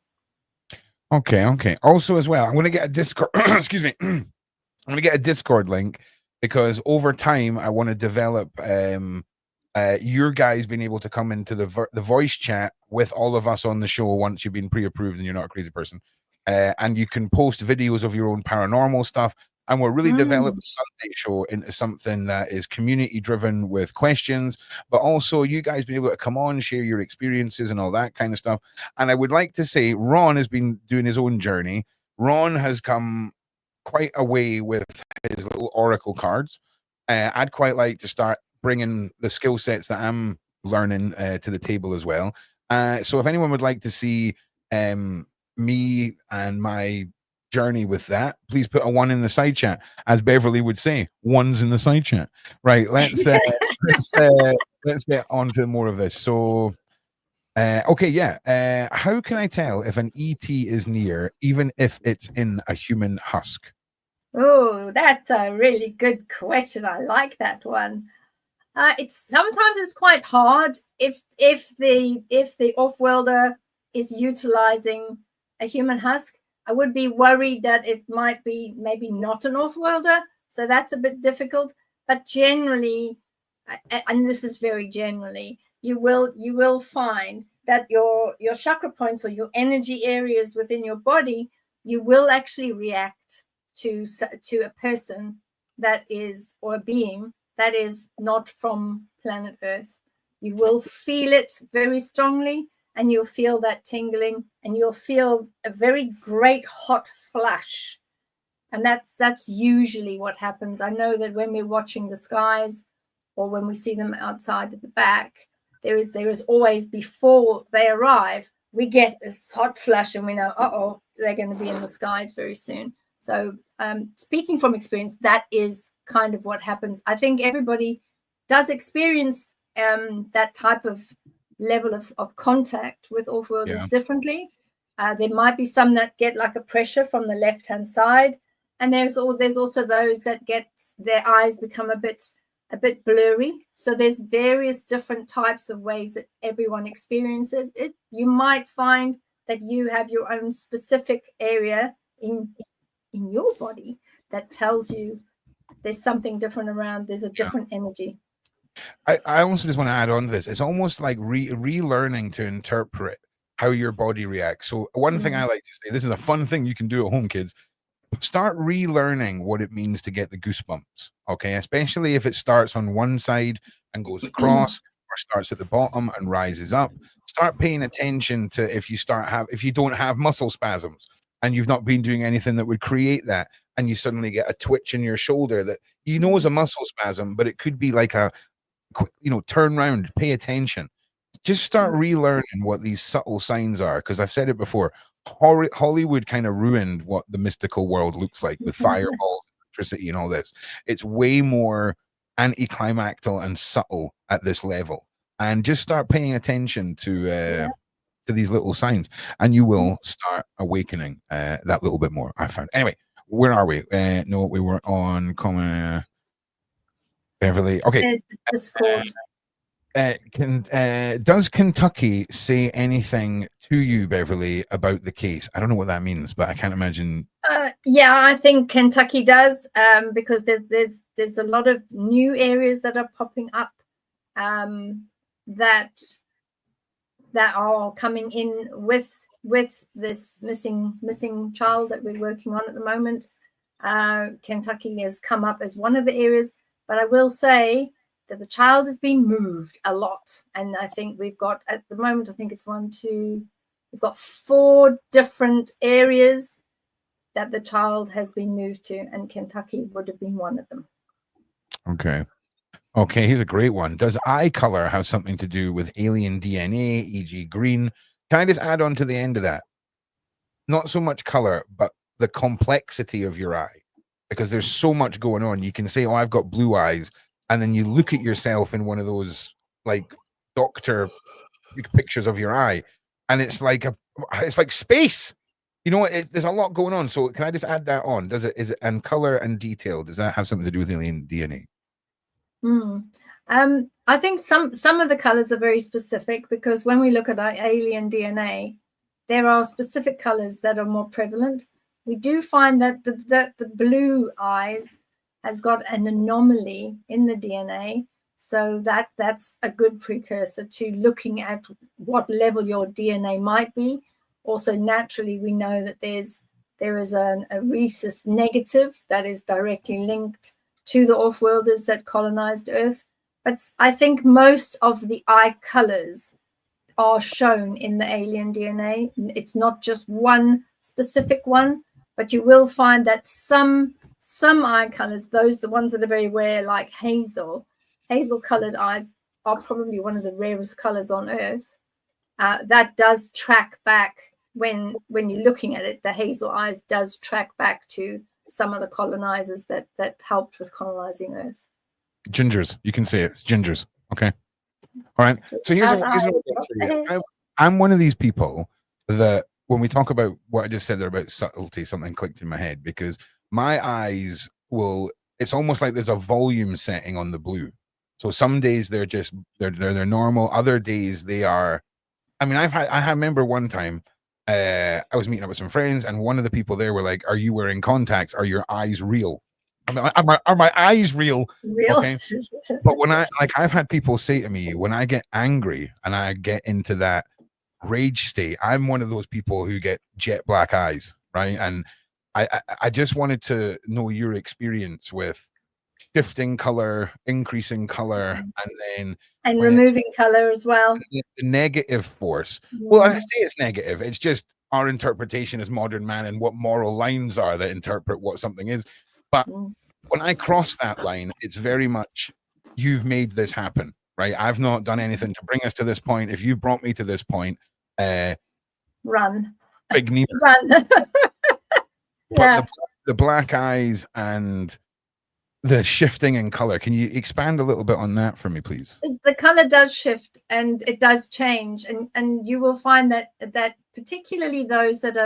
Okay. Also, as well, I'm going to get a Discord. Excuse me. I'm going to get a Discord link, because over time I want to develop your guys being able to come into the voice chat with all of us on the show once you've been pre-approved and you're not a crazy person, and you can post videos of your own paranormal stuff. And we're really developing the Sunday show into something that is community driven with questions, but also you guys being able to come on, share your experiences and all that kind of stuff. And I would like to say Ron has been doing his own journey. Ron has come quite a way with his little oracle cards. I'd quite like to start bringing the skill sets that I'm learning to the table as well. So if anyone would like to see me and my journey with that, please put a 1 in the side chat, as Beverly would say, 1s in the side chat. Right, let's get on to more of this. So okay, yeah, how can I tell if an ET is near, even if it's in a human husk? Oh, that's a really good question. I like that one. Sometimes it's quite hard if the off-worlder is utilizing a human husk. I would be worried that it might be maybe not an off-worlder, so that's a bit difficult. But generally, and this is very generally, you will find that your chakra points or your energy areas within your body, you will actually react to a person that is, or a being that is not from planet Earth. You will feel it very strongly, and you'll feel that tingling, and you'll feel a very great hot flash. And that's usually what happens. I know that when we're watching the skies, or when we see them outside at the back, there is always, before they arrive, we get this hot flash, and we know, uh-oh, they're going to be in the skies very soon. So speaking from experience, that is kind of what happens. I think everybody does experience that type of level of contact with off-worlders differently. There might be some that get like a pressure from the left-hand side, and there's also those that get their eyes become a bit blurry. So there's various different types of ways that everyone experiences it. You might find that you have your own specific area in your body that tells you there's something different around, there's a different energy. I also just want to add on to this. It's almost like relearning to interpret how your body reacts. So one thing I like to say, this is a fun thing you can do at home, kids. Start relearning what it means to get the goosebumps, okay? Especially if it starts on one side and goes across, or starts at the bottom and rises up. Start paying attention to if you don't have muscle spasms and you've not been doing anything that would create that, and you suddenly get a twitch in your shoulder that you know is a muscle spasm, but it could be like a, turn around, pay attention. Just start relearning what these subtle signs are, because I've said it before, Hollywood kind of ruined what the mystical world looks like with fireballs, electricity, and all this. It's way more anticlimactic and subtle at this level, and just start paying attention to these little signs, and you will start awakening that little bit more, I found. Anyway, where are we? No, we were on comment. Beverly. Okay. There's the Discord. Does Kentucky say anything to you, Beverly, about the case? I don't know what that means, but I can't imagine. Yeah, I think Kentucky does, because there's a lot of new areas that are popping up that are coming in with this missing child that we're working on at the moment. Kentucky has come up as one of the areas, but I will say that the child has been moved a lot. And I think we've got, at the moment, I think it's we've got 4 different areas that the child has been moved to, and Kentucky would have been one of them. Okay. Okay, here's a great one. Does eye color have something to do with alien DNA, e.g. green? Can I just add on to the end of that? Not so much color, but the complexity of your eye. Because there's so much going on. You can say, oh, I've got blue eyes. And then you look at yourself in one of those like doctor pictures of your eye. And it's like space. You know what? There's a lot going on. So can I just add that on? Is it and color and detail? Does that have something to do with alien DNA? I think some of the colors are very specific, because when we look at our alien DNA, there are specific colors that are more prevalent. We do find that the blue eyes has got an anomaly in the DNA, so that's a good precursor to looking at what level your DNA might be. Also, naturally, we know that there is a rhesus negative that is directly linked to the off-worlders that colonized Earth. But I think most of the eye colors are shown in the alien DNA. It's not just one specific one, but you will find that some eye colors, the ones that are very rare, like hazel colored eyes, are probably one of the rarest colors on Earth. That does track back when you're looking at it. The hazel eyes does track back to some of the colonizers that helped with colonizing Earth. Gingers, you can say it. It's gingers. Okay. All right. So I'm one of these people that when we talk about what I just said there about subtlety, something clicked in my head, because my eyes it's almost like there's a volume setting on the blue. So some days they're normal. Other days they are, I mean, I remember one time I was meeting up with some friends, and one of the people there were like, are you wearing contacts? Are your eyes real? I mean, are my eyes real? Okay. But when I've had people say to me, when I get angry and I get into that rage state, I'm one of those people who get jet black eyes, right? And I just wanted to know your experience with shifting color, increasing color, and then removing color as well. The negative force. Well, I say it's negative. It's just our interpretation as modern man and what moral lines are that interpret what something is. But when I cross that line, it's very much, you've made this happen, right? I've not done anything to bring us to this point. If you brought me to this point, run. Big knee. Run. But the black eyes and the shifting in color, can you expand a little bit on that for me, please? The color does shift and it does change, and you will find that particularly those that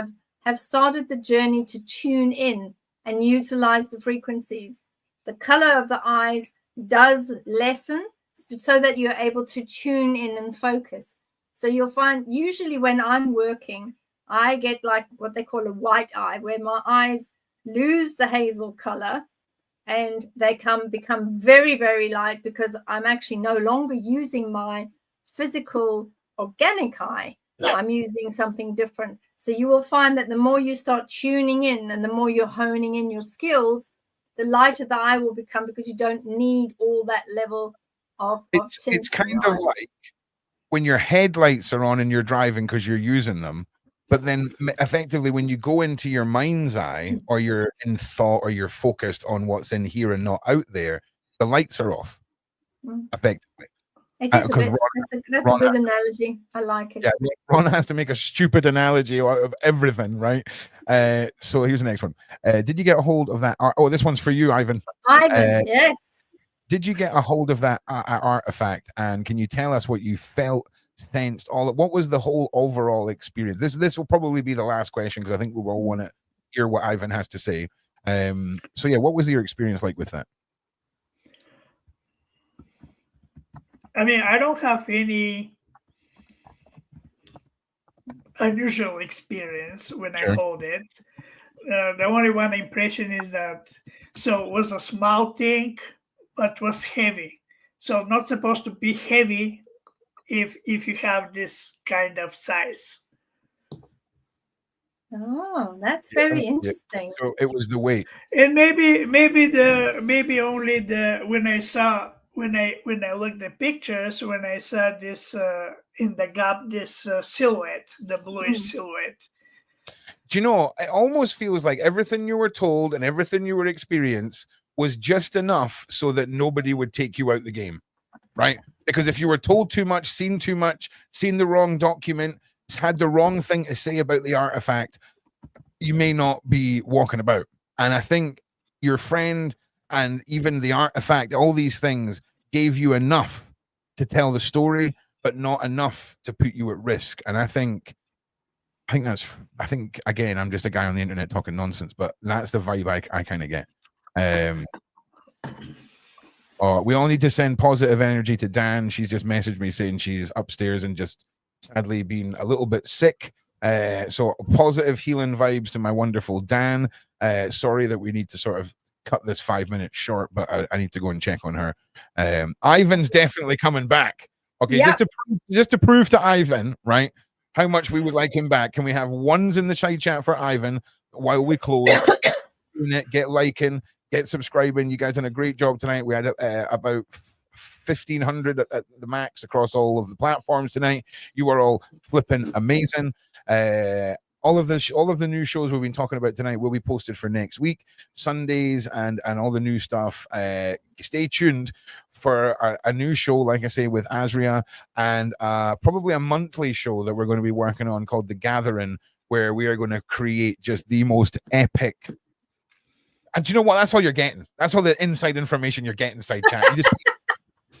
have started the journey to tune in and utilize the frequencies, the color of the eyes does lessen so that you're able to tune in and focus. So you'll find usually when I'm working, I get like what they call a white eye, where my eyes lose the hazel color and they become very, very light, because I'm actually no longer using my physical organic eye. I'm using something different. So you will find that the more you start tuning in and the more you're honing in your skills, the lighter the eye will become, because you don't need all that level of tint. It's kind of like when your headlights are on and you're driving because you're using them, but then effectively when you go into your mind's eye, or you're in thought, or you're focused on what's in here and not out there, the lights are off, effectively. It is that's a good analogy. I like it. Yeah, Ron has to make a stupid analogy out of everything, right? So here's the next one. Did you get a hold of that? Oh, this one's for you, Ivan. Ivan, yes. Did you get a hold of that artifact? And can you tell us what you felt, sensed, what was the whole overall experience? This will probably be the last question, because I think we all want to hear what Ivan has to say. So yeah, what was your experience like with that? I mean, I don't have any unusual experience when I hold it. The only one impression is that, so it was a small thing, but was heavy. So not supposed to be heavy if you have this kind of size. Oh, that's very interesting. So it was the weight. And maybe only when I saw when I looked at pictures, when I saw this in the gap, this silhouette, the bluish silhouette. Do you know, it almost feels like everything you were told and everything you were experienced was just enough so that nobody would take you out the game, right? Because if you were told too much, seen the wrong document, had the wrong thing to say about the artifact, you may not be walking about. And I think your friend and even the artifact, all these things gave you enough to tell the story, but not enough to put you at risk. And I think again, I'm just a guy on the internet talking nonsense, but that's the vibe I kind of get. We all need to send positive energy to Dan. She's just messaged me saying she's upstairs and just sadly been a little bit sick. So positive healing vibes to my wonderful Dan. Sorry that we need to sort of cut this 5 minutes short, but I need to go and check on her. Ivan's definitely coming back. Okay, Yeah. just to prove to Ivan, right, how much we would like him back. Can we have ones in the side chat for Ivan while we close? Get liking, get subscribing. You guys done a great job tonight. We had about 1,500 at the max across all of the platforms tonight. You are all flipping amazing. All of the new shows we've been talking about tonight will be posted for next week, Sundays, and all the new stuff. Stay tuned for a new show, like I say, with Azria, and probably a monthly show that we're going to be working on called The Gathering, where we are going to create just the most epic. And do you know what? That's all you're getting. That's all the inside information you're getting, side chat. You just,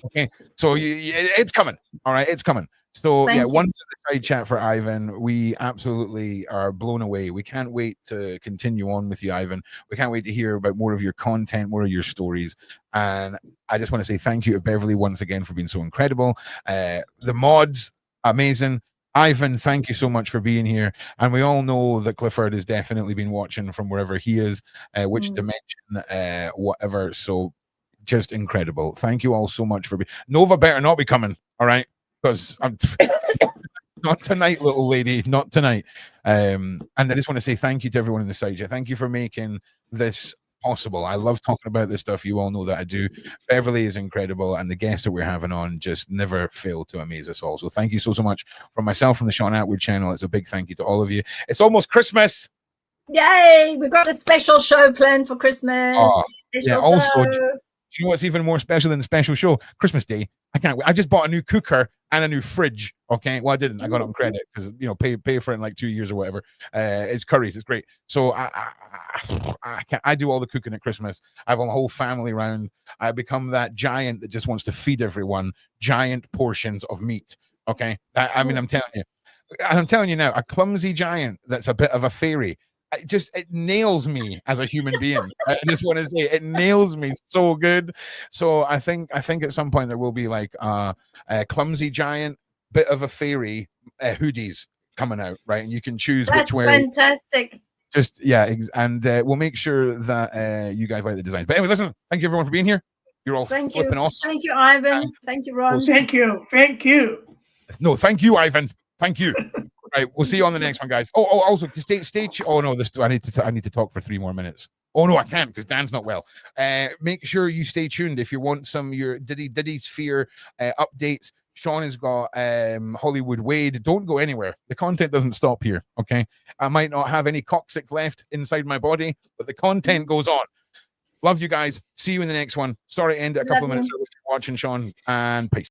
okay, so it's coming. All right, it's coming. So Thank you. Once in the side chat for Ivan, we absolutely are blown away. We can't wait to continue on with you, Ivan. We can't wait to hear about more of your content, more of your stories. And I just want to say thank you to Beverly once again for being so incredible. The mods, amazing. Ivan, thank you so much for being here. And we all know that Clifford has definitely been watching from wherever he is, which dimension, whatever. So just incredible. Thank you all so much for being. Nova better not be coming, all right? Because I'm not tonight, little lady, not tonight. And I just want to say thank you to everyone in the side chat. Thank you for making this possible. I love talking about this stuff. You all know that I do. Beverly is incredible, and the guests that we're having on just never fail to amaze us all. So thank you so much from myself, from the Sean Atwood channel. It's a big thank you to all of you. It's almost Christmas. Yay! We've got a special show planned for Christmas. Yeah. Also, do you know what's even more special than the special show? Christmas Day. I can't wait. I just bought a new cooker and a new fridge. Okay, well I didn't. I got it on credit because pay for it in like 2 years or whatever. It's curries. It's great. So I do all the cooking at Christmas. I have a whole family around. I become that giant that just wants to feed everyone giant portions of meat. Okay, I mean I'm telling you now, a clumsy giant that's a bit of a fairy. It nails me as a human being. I just want to say it nails me so good. So I think at some point there will be like a clumsy giant, bit of a fairy hoodies coming out, right? And you can choose which way. That's fantastic. Just and we'll make sure that you guys like the designs. But anyway, listen, thank you everyone for being here. You're all flipping awesome. Thank you, Ivan. Thank you, Ron. Thank you. No, thank you, Ivan. Thank you. Right, we'll see you on the next one, guys. Also stay. Oh no, I need to talk for 3 more minutes. Oh no, I can't because Dan's not well. Make sure you stay tuned if you want some your Diddy Sphere updates. Sean has got Hollywood Wade. Don't go anywhere. The content doesn't stop here. Okay, I might not have any coccyx left inside my body, but the content goes on. Love you guys. See you in the next one. Sorry to end it a couple of minutes early for watching, Sean, and peace.